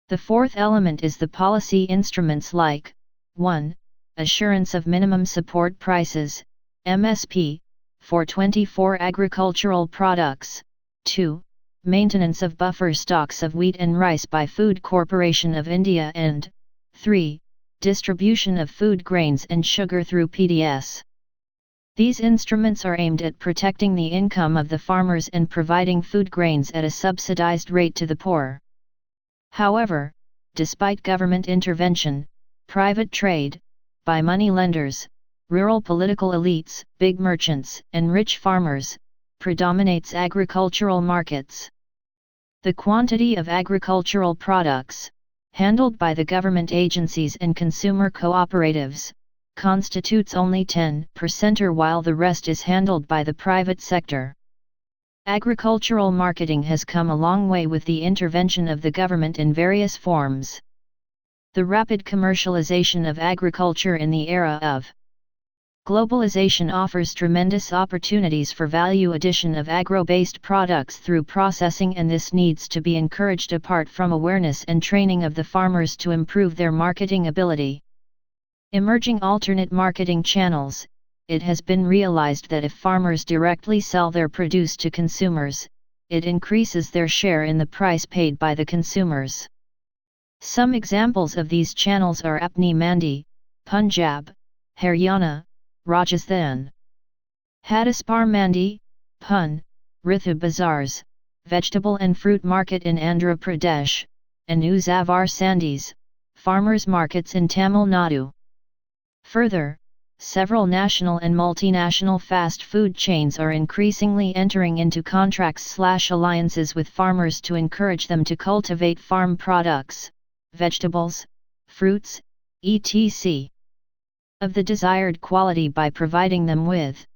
The fourth element is the policy instruments like 1. Assurance of minimum support prices, MSP, for 24 agricultural products, 2. Maintenance of buffer stocks of wheat and rice by Food Corporation of India, and 3. Distribution of food grains and sugar through PDS. These instruments are aimed at protecting the income of the farmers and providing food grains at a subsidized rate to the poor. However, despite government intervention, private trade, by money lenders, rural political elites, big merchants, and rich farmers, predominates agricultural markets. The quantity of agricultural products, handled by the government agencies and consumer cooperatives, constitutes only 10%, while the rest is handled by the private sector. Agricultural marketing has come a long way with the intervention of the government in various forms. The rapid commercialization of agriculture in the era of globalization offers tremendous opportunities for value addition of agro-based products through processing, and this needs to be encouraged apart from awareness and training of the farmers to improve their marketing ability. Emerging alternate marketing channels. It has been realized that if farmers directly sell their produce to consumers, it increases their share in the price paid by the consumers. Some examples of these channels are Apni Mandi, Punjab, Haryana, Rajasthan. Hadispar Mandi, Pun, Rithu Bazaars, Vegetable and Fruit Market in Andhra Pradesh, and Uzavar Sandis, Farmers Markets in Tamil Nadu. Further, several national and multinational fast food chains are increasingly entering into contracts/alliances with farmers to encourage them to cultivate farm products, vegetables, fruits, etc. of the desired quality by providing them with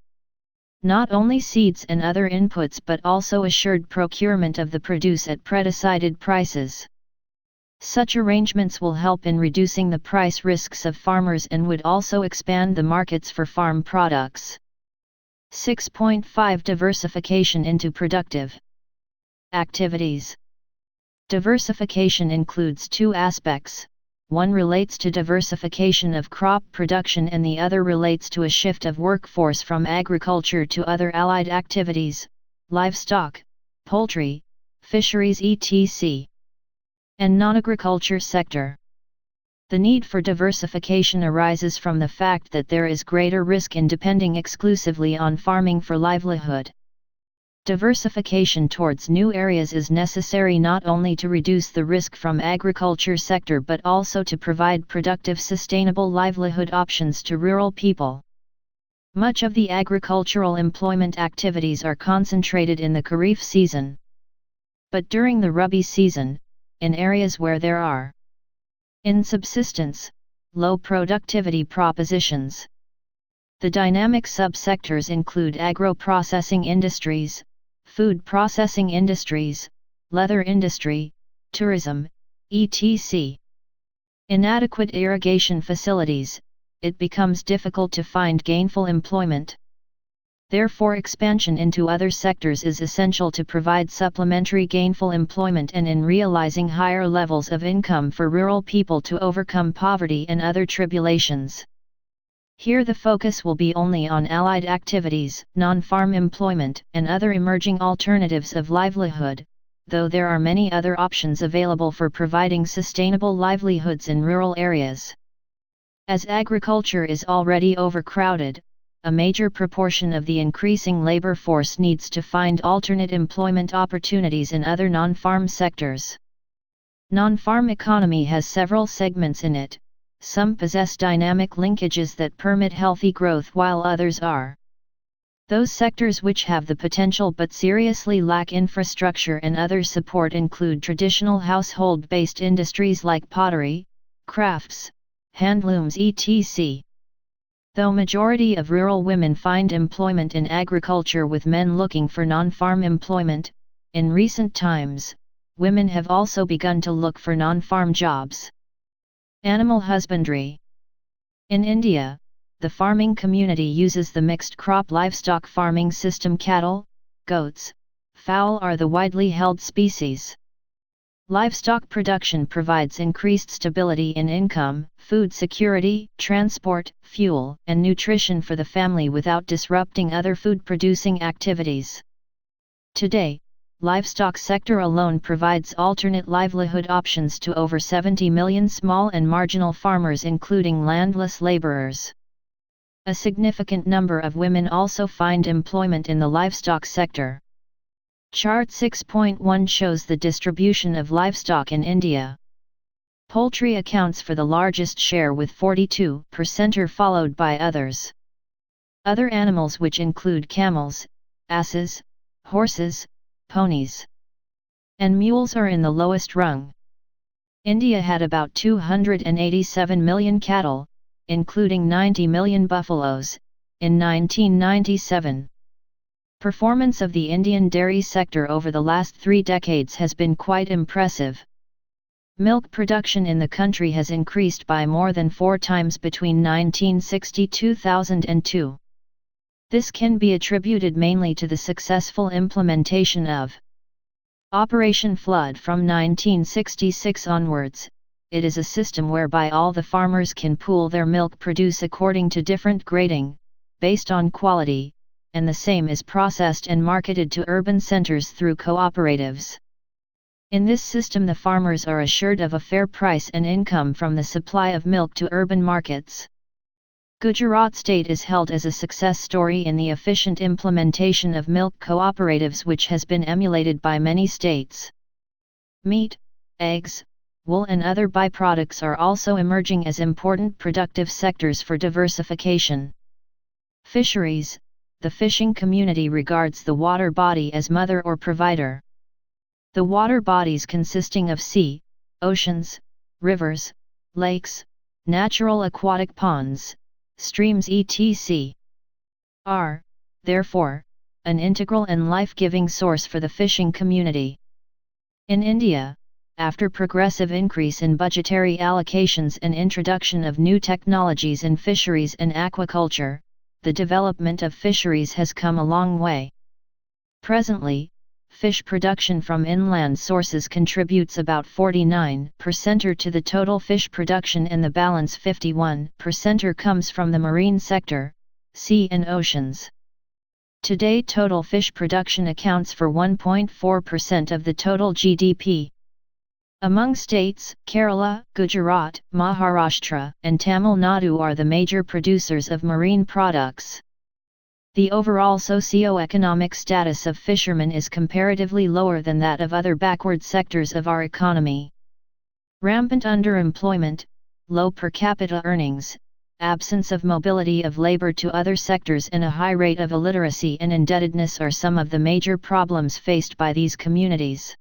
not only seeds and other inputs but also assured procurement of the produce at pre-decided prices. Such arrangements will help in reducing the price risks of farmers and would also expand the markets for farm products. 6.5 Diversification into productive activities. Diversification includes two aspects. One relates to diversification of crop production and the other relates to a shift of workforce from agriculture to other allied activities, livestock, poultry, fisheries etc. and non-agriculture sector. The need for diversification arises from the fact that there is greater risk in depending exclusively on farming for livelihood. Diversification towards new areas is necessary not only to reduce the risk from agriculture sector but also to provide productive sustainable livelihood options to rural people. Much of the agricultural employment activities are concentrated in the Kharif season. But during the Rabi season, in areas where there are in subsistence, low productivity propositions. The dynamic subsectors include agro-processing industries, food processing industries, leather industry, tourism, etc. Inadequate irrigation facilities, it becomes difficult to find gainful employment. Therefore, expansion into other sectors is essential to provide supplementary gainful employment and in realizing higher levels of income for rural people to overcome poverty and other tribulations. Here the focus will be only on allied activities, non-farm employment, and other emerging alternatives of livelihood, though there are many other options available for providing sustainable livelihoods in rural areas. As agriculture is already overcrowded, a major proportion of the increasing labor force needs to find alternate employment opportunities in other non-farm sectors. Non-farm economy has several segments in it. Some possess dynamic linkages that permit healthy growth while others are. Those sectors which have the potential but seriously lack infrastructure and other support include traditional household-based industries like pottery, crafts, handlooms etc. Though majority of rural women find employment in agriculture with men looking for non-farm employment, in recent times, women have also begun to look for non-farm jobs. Animal husbandry. In India, the farming community uses the mixed crop livestock farming system. Cattle, goats, fowl are the widely held species. Livestock production provides increased stability in income, food security, transport, fuel, and nutrition for the family without disrupting other food-producing activities. Today, livestock sector alone provides alternate livelihood options to over 70 million small and marginal farmers, including landless laborers. A significant number of women also find employment in the livestock sector. Chart 6.1 shows the distribution of livestock in India. Poultry accounts for the largest share with 42%, followed by others. Other animals, which include camels, asses, horses, ponies, and mules, are in the lowest rung. India had about 287 million cattle, including 90 million buffaloes, in 1997. Performance of the Indian dairy sector over the last 3 decades has been quite impressive. Milk production in the country has increased by more than 4 times between 1960–2002. This can be attributed mainly to the successful implementation of Operation Flood from 1966 onwards. It is a system whereby all the farmers can pool their milk produce according to different grading, based on quality, and the same is processed and marketed to urban centers through cooperatives. In this system, the farmers are assured of a fair price and income from the supply of milk to urban markets. Gujarat state is held as a success story in the efficient implementation of milk cooperatives, which has been emulated by many states. Meat, eggs, wool and other byproducts are also emerging as important productive sectors for diversification. Fisheries. The fishing community regards the water body as mother or provider. The water bodies consisting of sea, oceans, rivers, lakes, natural aquatic ponds, streams etc. are, therefore, an integral and life-giving source for the fishing community. In India, after progressive increase in budgetary allocations and introduction of new technologies in fisheries and aquaculture, the development of fisheries has come a long way. Presently, fish production from inland sources contributes about 49% to the total fish production, and the balance 51% comes from the marine sector, sea and oceans. Today, total fish production accounts for 1.4% of the total GDP. Among states, Kerala, Gujarat, Maharashtra, and Tamil Nadu are the major producers of marine products. The overall socio-economic status of fishermen is comparatively lower than that of other backward sectors of our economy. Rampant underemployment, low per capita earnings, absence of mobility of labor to other sectors, and a high rate of illiteracy and indebtedness are some of the major problems faced by these communities.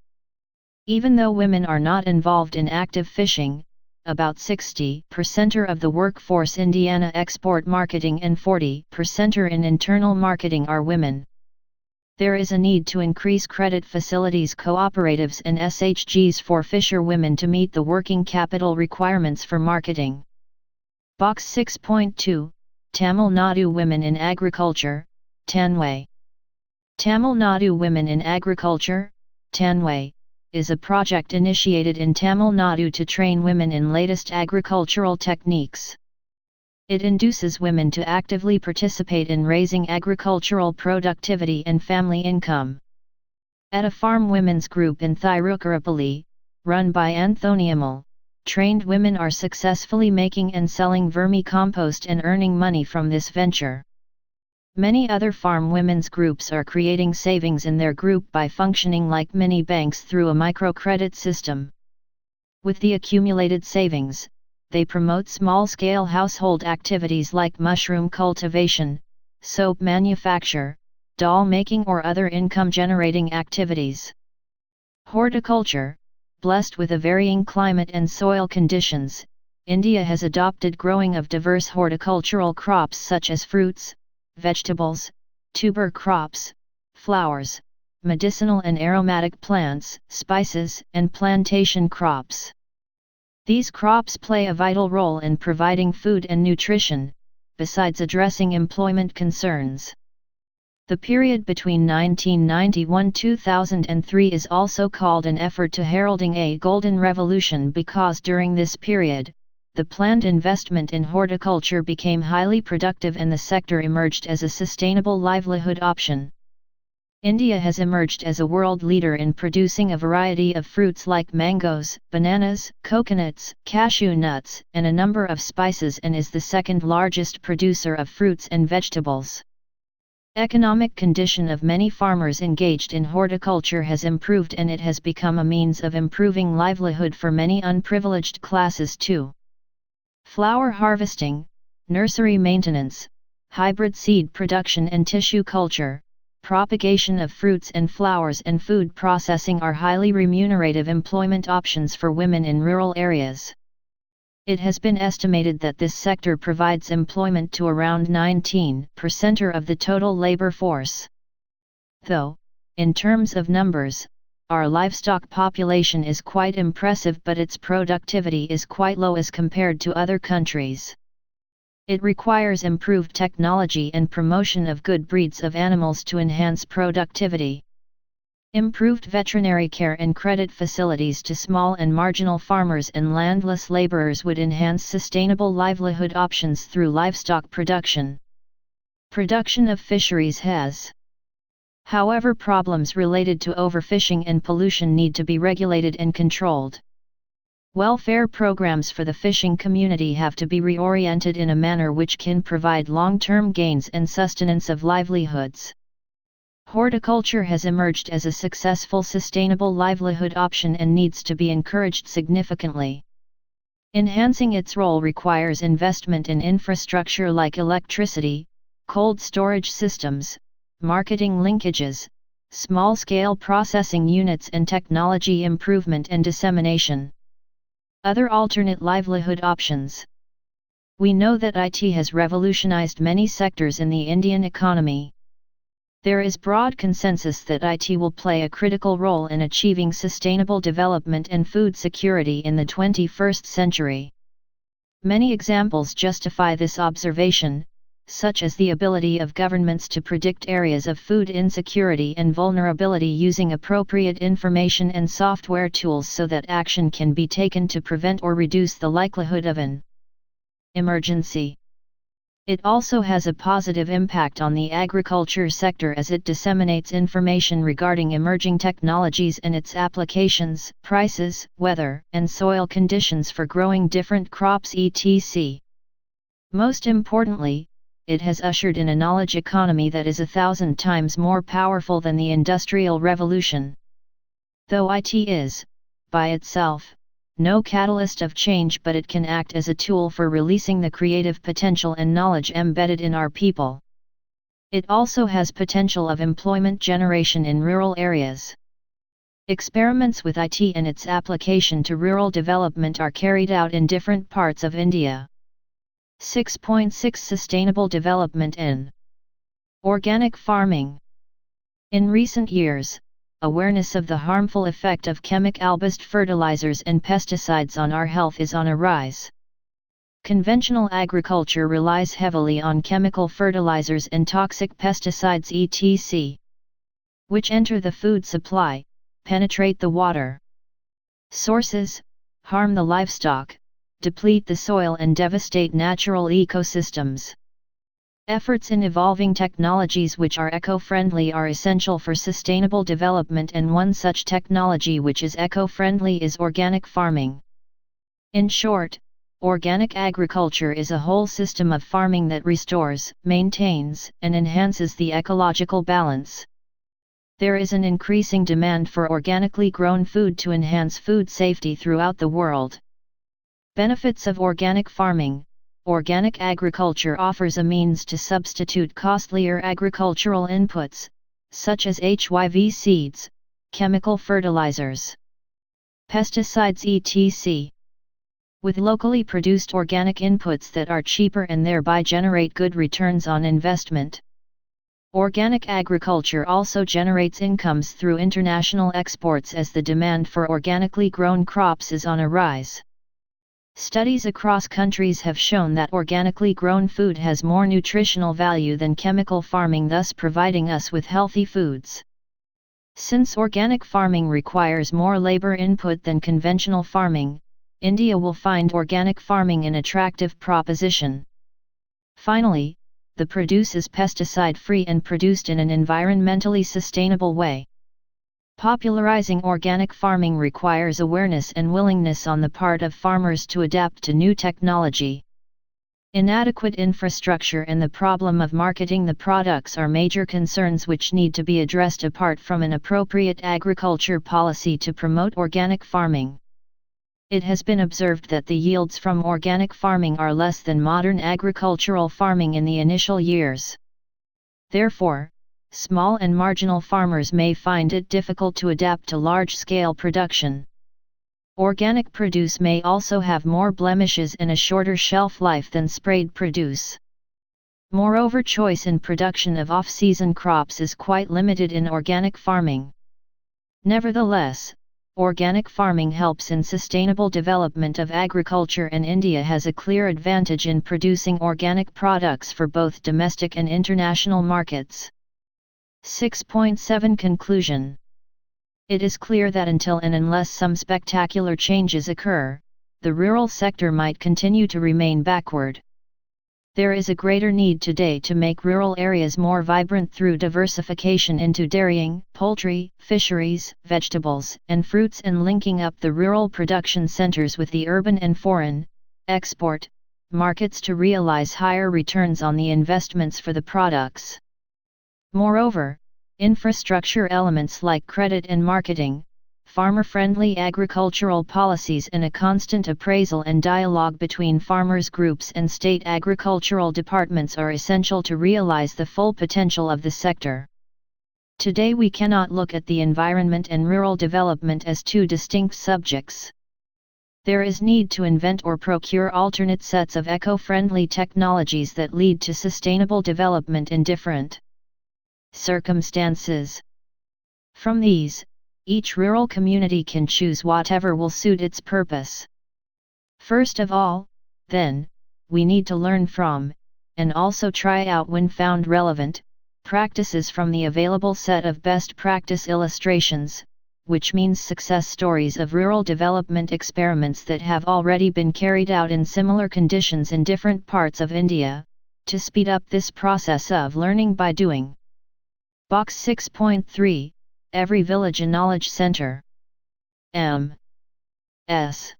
Even though women are not involved in active fishing, about 60% of the workforce Indiana export marketing and 40% in internal marketing are women. There is a need to increase credit facilities, cooperatives and SHGs for fisher women to meet the working capital requirements for marketing. Box 6.2, Tamil Nadu Women in Agriculture, Tanway. Tamil Nadu Women in Agriculture, Tanway, is a project initiated in Tamil Nadu to train women in latest agricultural techniques. It induces women to actively participate in raising agricultural productivity and family income. At a farm women's group in Thiruchirappalli, run by Anthoniamal, trained women are successfully making and selling vermicompost and earning money from this venture. Many other farm women's groups are creating savings in their group by functioning like mini banks through a microcredit system. With the accumulated savings, they promote small-scale household activities like mushroom cultivation, soap manufacture, doll making or other income-generating activities. Horticulture. Blessed with a varying climate and soil conditions, India has adopted growing of diverse horticultural crops such as fruits, vegetables, tuber crops, flowers, medicinal and aromatic plants, spices, and plantation crops. These crops play a vital role in providing food and nutrition, besides addressing employment concerns. The period between 1991–2003 is also called an effort to heralding a golden revolution because during this period, the planned investment in horticulture became highly productive and the sector emerged as a sustainable livelihood option. India has emerged as a world leader in producing a variety of fruits like mangoes, bananas, coconuts, cashew nuts, and a number of spices and is the second largest producer of fruits and vegetables. Economic condition of many farmers engaged in horticulture has improved and it has become a means of improving livelihood for many unprivileged classes too. Flower harvesting, nursery maintenance, hybrid seed production and tissue culture, propagation of fruits and flowers and food processing are highly remunerative employment options for women in rural areas. It has been estimated that this sector provides employment to around 19% of the total labor force. Though, in terms of numbers, our livestock population is quite impressive but its productivity is quite low as compared to other countries. It requires improved technology and promotion of good breeds of animals to enhance productivity. Improved veterinary care and credit facilities to small and marginal farmers and landless laborers would enhance sustainable livelihood options through livestock production. Production of fisheries has, however, problems related to overfishing and pollution need to be regulated and controlled. Welfare programs for the fishing community have to be reoriented in a manner which can provide long-term gains and sustenance of livelihoods. Horticulture has emerged as a successful sustainable livelihood option and needs to be encouraged significantly. Enhancing its role requires investment in infrastructure like electricity, cold storage systems, marketing linkages, small-scale processing units and technology improvement and dissemination. Other alternate livelihood options. We know that IT has revolutionized many sectors in the Indian economy. There is broad consensus that IT will play a critical role in achieving sustainable development and food security in the 21st century. Many examples justify this observation, such as the ability of governments to predict areas of food insecurity and vulnerability using appropriate information and software tools so that action can be taken to prevent or reduce the likelihood of an emergency. It also has a positive impact on the agriculture sector as it disseminates information regarding emerging technologies and its applications, prices, weather, and soil conditions for growing different crops etc. Most importantly, it has ushered in a knowledge economy that is 1,000 times more powerful than the Industrial Revolution. Though IT is, by itself, no catalyst of change, but it can act as a tool for releasing the creative potential and knowledge embedded in our people. It also has potential of employment generation in rural areas. Experiments with IT and its application to rural development are carried out in different parts of India. 6.6 Sustainable development in organic farming. In recent years, awareness of the harmful effect of chemical-based fertilizers and pesticides on our health is on a rise. Conventional agriculture relies heavily on chemical fertilizers and toxic pesticides etc., which enter the food supply, penetrate the water sources, harm the livestock, deplete the soil and devastate natural ecosystems. Efforts in evolving technologies which are eco-friendly are essential for sustainable development, and one such technology which is eco-friendly is organic farming. In short, organic agriculture is a whole system of farming that restores, maintains, and enhances the ecological balance. There is an increasing demand for organically grown food to enhance food safety throughout the world. Benefits of organic farming. Organic agriculture offers a means to substitute costlier agricultural inputs, such as HYV seeds, chemical fertilizers, pesticides etc., with locally produced organic inputs that are cheaper and thereby generate good returns on investment. Organic agriculture also generates incomes through international exports as the demand for organically grown crops is on a rise. Studies across countries have shown that organically grown food has more nutritional value than chemical farming, thus providing us with healthy foods. Since organic farming requires more labor input than conventional farming, India will find organic farming an attractive proposition. Finally, the produce is pesticide-free and produced in an environmentally sustainable way. Popularizing organic farming requires awareness and willingness on the part of farmers to adapt to new technology. Inadequate infrastructure and the problem of marketing the products are major concerns which need to be addressed apart from an appropriate agriculture policy to promote organic farming. It has been observed that the yields from organic farming are less than modern agricultural farming in the initial years. Therefore, small and marginal farmers may find it difficult to adapt to large-scale production. Organic produce may also have more blemishes and a shorter shelf life than sprayed produce. Moreover, choice in production of off-season crops is quite limited in organic farming. Nevertheless, organic farming helps in sustainable development of agriculture, and India has a clear advantage in producing organic products for both domestic and international markets. 6.7 Conclusion. It is clear that until and unless some spectacular changes occur, the rural sector might continue to remain backward. There is a greater need today to make rural areas more vibrant through diversification into dairying, poultry, fisheries, vegetables, and fruits, and linking up the rural production centers with the urban and foreign, export, markets to realize higher returns on the investments for the products. Moreover, infrastructure elements like credit and marketing, farmer-friendly agricultural policies, and a constant appraisal and dialogue between farmers' groups and state agricultural departments are essential to realize the full potential of the sector. Today we cannot look at the environment and rural development as two distinct subjects. There is need to invent or procure alternate sets of eco-friendly technologies that lead to sustainable development in different circumstances. From these, each rural community can choose whatever will suit its purpose. First of all, then, we need to learn from, and also try out when found relevant, practices from the available set of best practice illustrations, which means success stories of rural development experiments that have already been carried out in similar conditions in different parts of India, to speed up this process of learning by doing. Box 6.3, Every Village a Knowledge Center. M. S.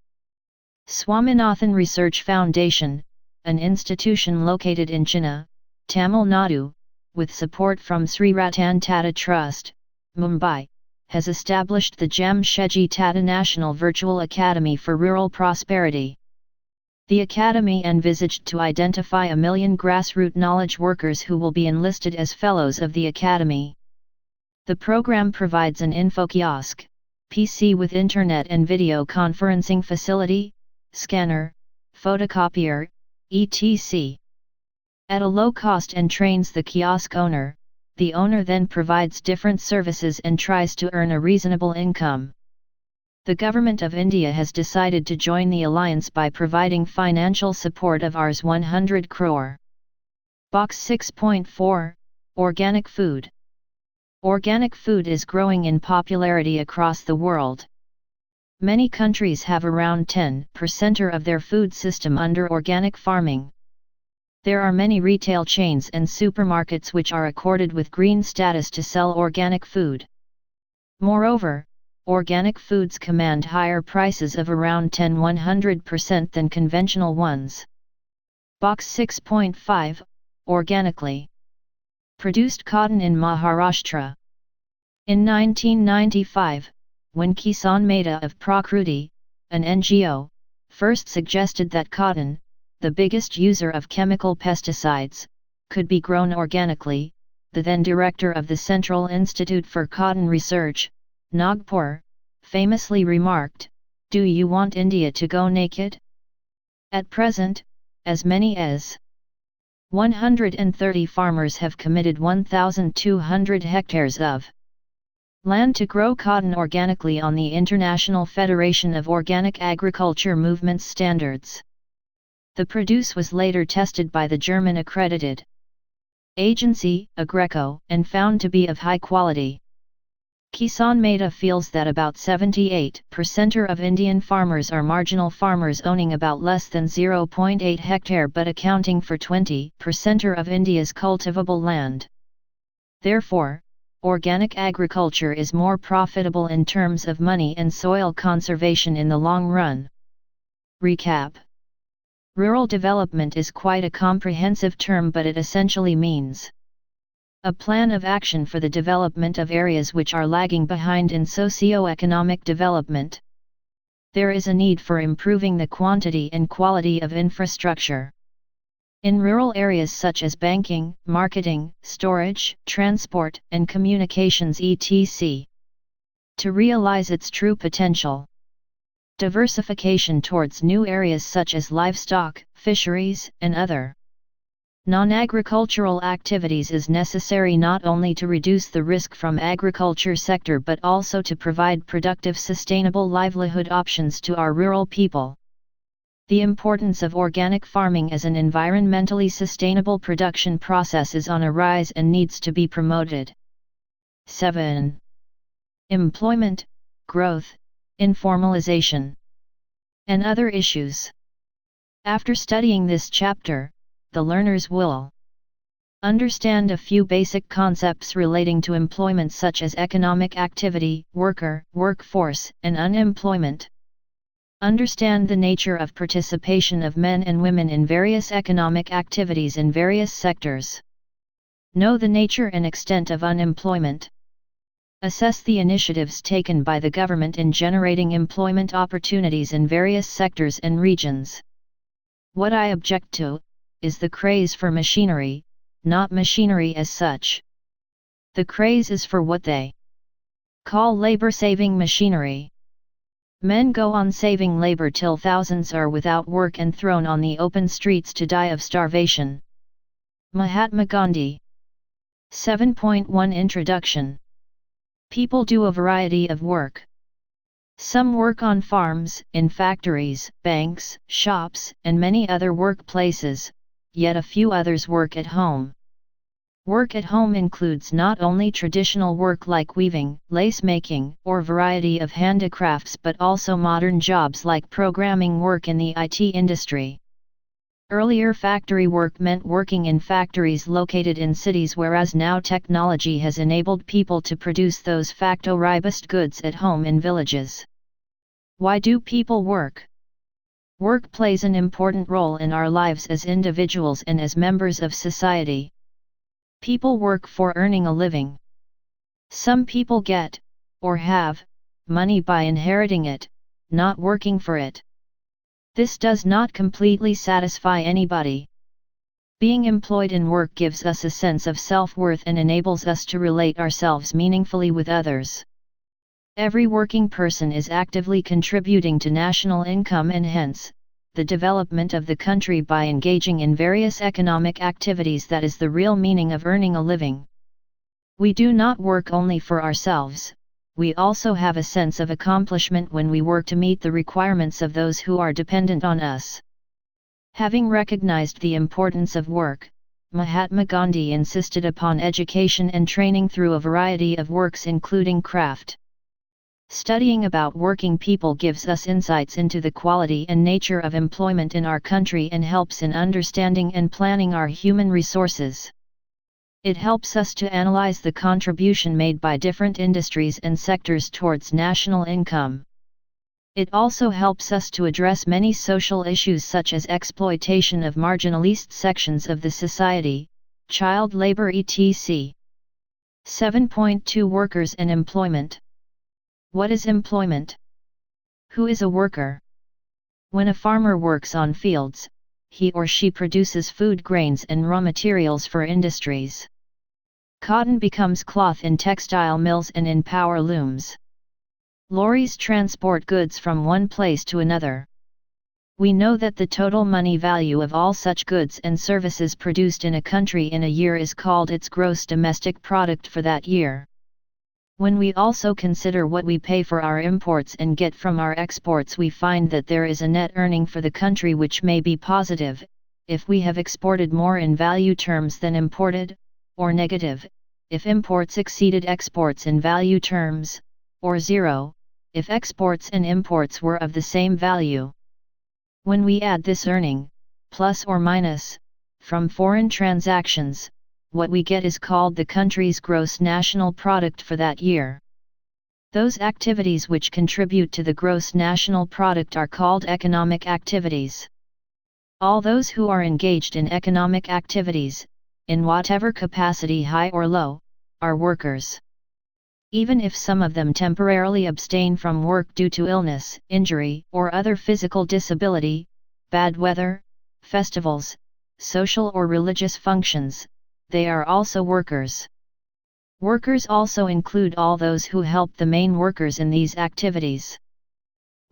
Swaminathan Research Foundation, an institution located in Chennai, Tamil Nadu, with support from Sri Ratan Tata Trust, Mumbai, has established the Jamshedji Tata National Virtual Academy for Rural Prosperity. The academy envisaged to identify 1 million grassroots knowledge workers who will be enlisted as fellows of the academy. The program provides an info kiosk, PC with internet and video conferencing facility, scanner, photocopier, etc. at a low cost, and trains the kiosk owner. The owner then provides different services and tries to earn a reasonable income. The Government of India has decided to join the alliance by providing financial support of Rs 100 crore. Box 6.4, Organic Food. Organic food is growing in popularity across the world. Many countries have around 10% of their food system under organic farming. There are many retail chains and supermarkets which are accorded with green status to sell organic food. Moreover, organic foods command higher prices of around 10–100% than conventional ones. Box 6.5, Organically produced cotton in Maharashtra. In 1995, when Kisan Mehta of Prakruti, an NGO, first suggested that cotton, the biggest user of chemical pesticides, could be grown organically, the then director of the Central Institute for Cotton Research, Nagpur, famously remarked, "Do you want India to go naked?" At present, as many as 130 farmers have committed 1,200 hectares of land to grow cotton organically on the International Federation of Organic Agriculture Movement's standards. The produce was later tested by the German accredited agency, Agreco, and found to be of high quality. Kisan Mehta feels that about 78% of Indian farmers are marginal farmers owning about less than 0.8 hectare but accounting for 20% of India's cultivable land. Therefore, organic agriculture is more profitable in terms of money and soil conservation in the long run. Recap. Rural development is quite a comprehensive term, but it essentially means a plan of action for the development of areas which are lagging behind in socio-economic development. There is a need for improving the quantity and quality of infrastructure in rural areas such as banking, marketing, storage, transport, and communications etc. to realize its true potential. Diversification towards new areas such as livestock, fisheries, and other non-agricultural activities is necessary not only to reduce the risk from agriculture sector but also to provide productive sustainable livelihood options to our rural people. The importance of organic farming as an environmentally sustainable production process is on a rise and needs to be promoted. 7. Employment, growth, informalization, and other issues. After studying this chapter, the learners will understand a few basic concepts relating to employment such as economic activity, worker, workforce, and unemployment. Understand the nature of participation of men and women in various economic activities in various sectors. Know the nature and extent of unemployment. Assess the initiatives taken by the government in generating employment opportunities in various sectors and regions. What I object to is the craze for machinery, not machinery as such. The craze is for what they call labor-saving machinery. Men go on saving labor till thousands are without work and thrown on the open streets to die of starvation. Mahatma Gandhi. 7.1 Introduction. People do a variety of work. Some work on farms, in factories, banks, shops, and many other workplaces, yet a few others work at home. Work at home includes not only traditional work like weaving, lace making, or variety of handicrafts but also modern jobs like programming work in the IT industry. Earlier factory work meant working in factories located in cities, whereas now technology has enabled people to produce those facto-robust goods at home in villages. Why do people work? Work plays an important role in our lives as individuals and as members of society. People work for earning a living. Some people get, or have, money by inheriting it, not working for it. This does not completely satisfy anybody. Being employed in work gives us a sense of self-worth and enables us to relate ourselves meaningfully with others. Every working person is actively contributing to national income and hence, the development of the country by engaging in various economic activities. That is the real meaning of earning a living. We do not work only for ourselves, we also have a sense of accomplishment when we work to meet the requirements of those who are dependent on us. Having recognized the importance of work, Mahatma Gandhi insisted upon education and training through a variety of works including craft. Studying about working people gives us insights into the quality and nature of employment in our country and helps in understanding and planning our human resources. It helps us to analyze the contribution made by different industries and sectors towards national income. It also helps us to address many social issues such as exploitation of marginalized sections of the society, child labor etc. 7.2 Workers and employment. What is employment? Who is a worker? When a farmer works on fields, he or she produces food grains and raw materials for industries. Cotton becomes cloth in textile mills and in power looms. Lorries transport goods from one place to another. We know that the total money value of all such goods and services produced in a country in a year is called its gross domestic product for that year. When we also consider what we pay for our imports and get from our exports, we find that there is a net earning for the country which may be positive, if we have exported more in value terms than imported, or negative, if imports exceeded exports in value terms, or zero, if exports and imports were of the same value. When we add this earning, plus or minus, from foreign transactions, what we get is called the country's gross national product for that year. Those activities which contribute to the gross national product are called economic activities. All those who are engaged in economic activities, in whatever capacity high or low, are workers. Even if some of them temporarily abstain from work due to illness, injury, or other physical disability, bad weather, festivals, social or religious functions, they are also workers. Workers also include all those who help the main workers in these activities.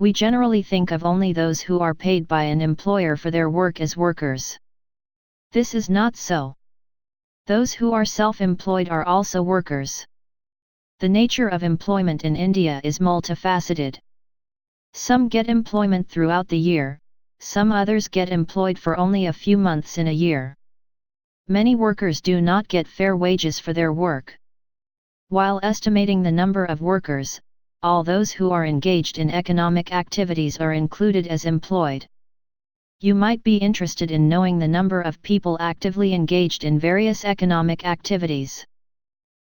We generally think of only those who are paid by an employer for their work as workers. This is not so. Those who are self-employed are also workers. The nature of employment in India is multifaceted. Some get employment throughout the year, some others get employed for only a few months in a year. Many workers do not get fair wages for their work. While estimating the number of workers, all those who are engaged in economic activities are included as employed. You might be interested in knowing the number of people actively engaged in various economic activities.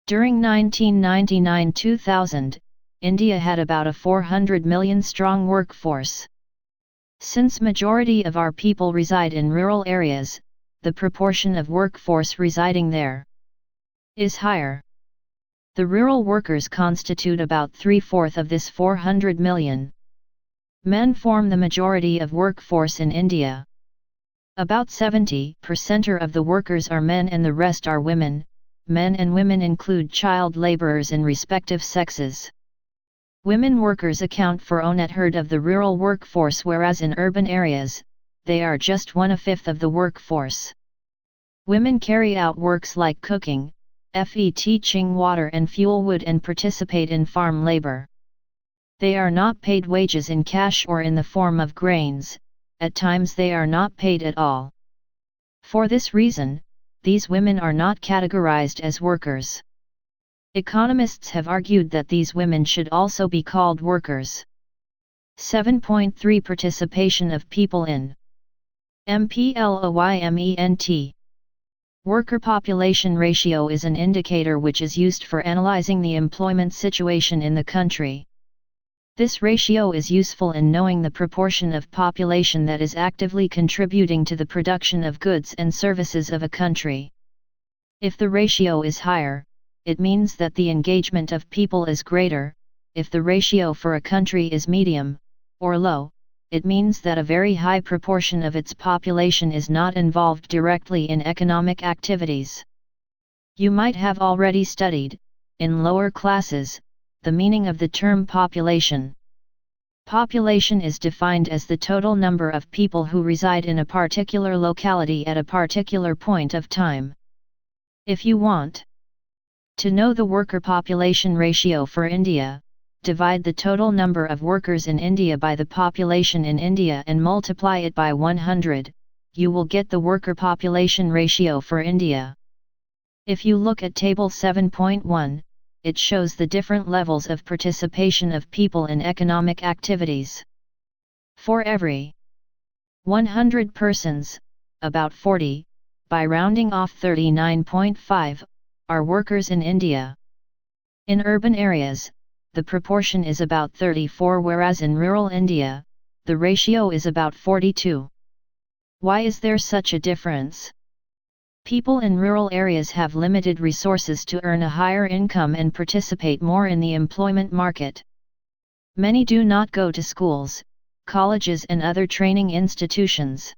During 1999-2000, India had about a 400 million strong workforce. Since majority of our people reside in rural areas, the proportion of workforce residing there is higher. The rural workers constitute about 3/4 of this 400 million. Men form the majority of workforce in India. About 70% of the workers are men and the rest are women. Men and women include child laborers in respective sexes. Women workers account for 1/3 of the rural workforce, whereas in urban areas, they are just 1/5 of the workforce. Women carry out works like cooking, fetching water and fuel wood, and participate in farm labor. They are not paid wages in cash or in the form of grains, at times they are not paid at all. For this reason, these women are not categorized as workers. Economists have argued that these women should also be called workers. 7.3 Participation of people in employment. Worker population ratio is an indicator which is used for analyzing the employment situation in the country. This ratio is useful in knowing the proportion of population that is actively contributing to the production of goods and services of a country. If the ratio is higher, it means that the engagement of people is greater. If the ratio for a country is medium or low, it means that a very high proportion of its population is not involved directly in economic activities. You might have already studied, in lower classes, the meaning of the term population. Population is defined as the total number of people who reside in a particular locality at a particular point of time. If you want to know the worker population ratio for India, divide the total number of workers in India by the population in India and multiply it by 100, you will get the worker population ratio for India. If you look at Table 7.1, it shows the different levels of participation of people in economic activities. For every 100 persons, about 40, by rounding off 39.5, are workers in India. In urban areas, the proportion is about 34, whereas in rural India, the ratio is about 42. Why is there such a difference? People in rural areas have limited resources to earn a higher income and participate more in the employment market. Many do not go to schools, colleges and other training institutions.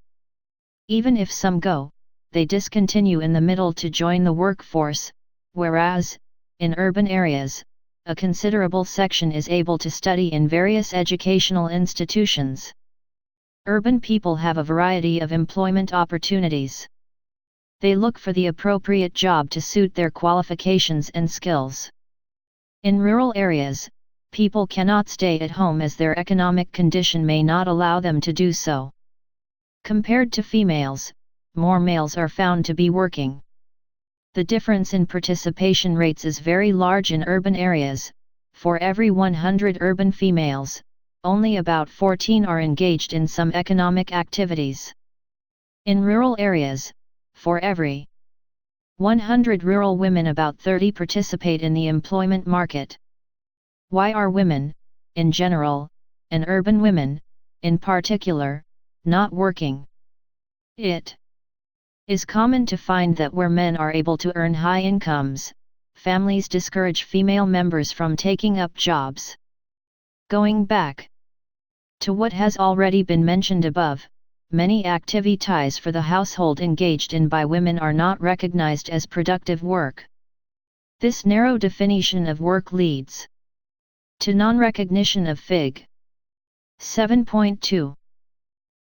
Even if some go, they discontinue in the middle to join the workforce, whereas, in urban areas, a considerable section is able to study in various educational institutions. Urban people have a variety of employment opportunities. They look for the appropriate job to suit their qualifications and skills. In rural areas, people cannot stay at home as their economic condition may not allow them to do so. Compared to females, more males are found to be working. The difference in participation rates is very large in urban areas. For every 100 urban females, only about 14 are engaged in some economic activities. In rural areas, for every 100 rural women, about 30 participate in the employment market. Why are women, in general, and urban women, in particular, not working? It is common to find that where men are able to earn high incomes, families discourage female members from taking up jobs. Going back to what has already been mentioned above, many activities for the household engaged in by women are not recognized as productive work. This narrow definition of work leads to non-recognition of Fig. 7.2.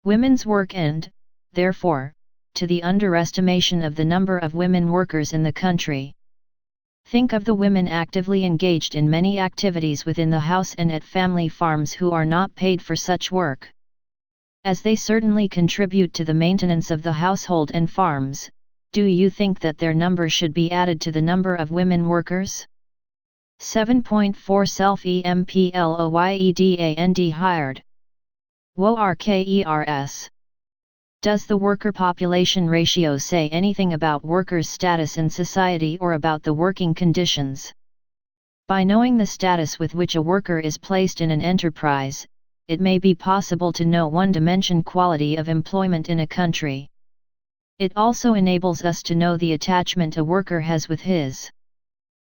Women's work and, therefore, to the underestimation of the number of women workers in the country. Think of the women actively engaged in many activities within the house and at family farms who are not paid for such work. As they certainly contribute to the maintenance of the household and farms, do you think that their number should be added to the number of women workers? 7.4 Self-employed hired. Workers. Does the worker population ratio say anything about workers' status in society or about the working conditions? By knowing the status with which a worker is placed in an enterprise, it may be possible to know one-dimension quality of employment in a country. It also enables us to know the attachment a worker has with his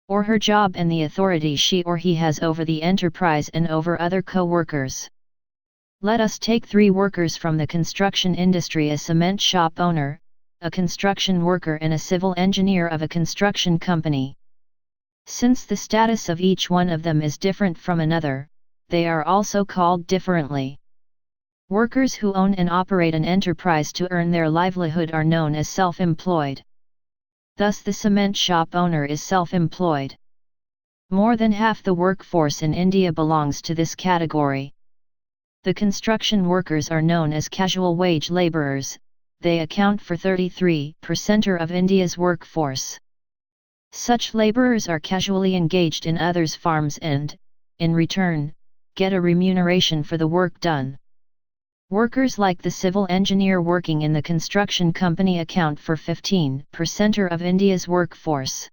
or her job and the authority she or he has over the enterprise and over other co-workers. Let us take 3 workers from the construction industry: a cement shop owner, a construction worker and a civil engineer of a construction company. Since the status of each one of them is different from another, they are also called differently. Workers who own and operate an enterprise to earn their livelihood are known as self-employed. Thus the cement shop owner is self-employed. More than half the workforce in India belongs to this category. The construction workers are known as casual wage labourers. They account for 33% of India's workforce. Such labourers are casually engaged in others' farms and, in return, get a remuneration for the work done. Workers like the civil engineer working in the construction company account for 15% of India's workforce.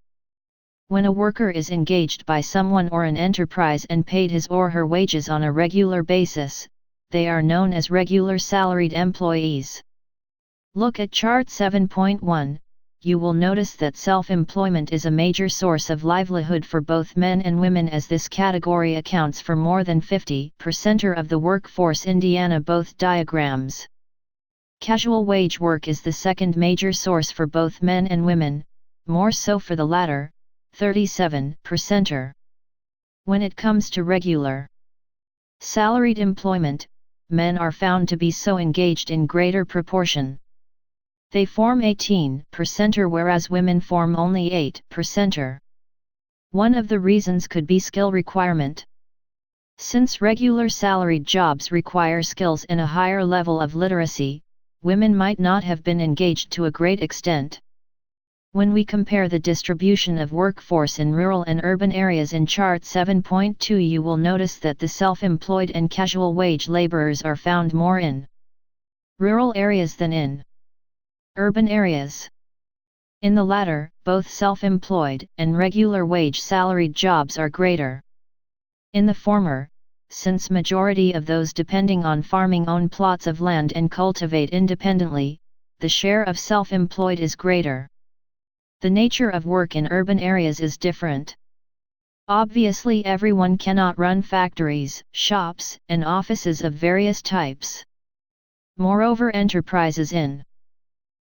When a worker is engaged by someone or an enterprise and paid his or her wages on a regular basis, they are known as regular salaried employees. Look at chart 7.1, you will notice that self-employment is a major source of livelihood for both men and women, as this category accounts for more than 50% of the workforce. Indiana both diagrams. Casual wage work is the second major source for both men and women, more so for the latter, 37%. When it comes to regular salaried employment, men are found to be so engaged in greater proportion. They form 18%, whereas women form only 8%. One of the reasons could be skill requirement. Since regular salaried jobs require skills and a higher level of literacy, women might not have been engaged to a great extent. When we compare the distribution of workforce in rural and urban areas in Chart 7.2, you will notice that the self-employed and casual wage laborers are found more in rural areas than in urban areas. In the latter, both self-employed and regular wage salaried jobs are greater. In the former, since majority of those depending on farming own plots of land and cultivate independently, the share of self-employed is greater. The nature of work in urban areas is different. Obviously, everyone cannot run factories, shops, and offices of various types. Moreover, enterprises in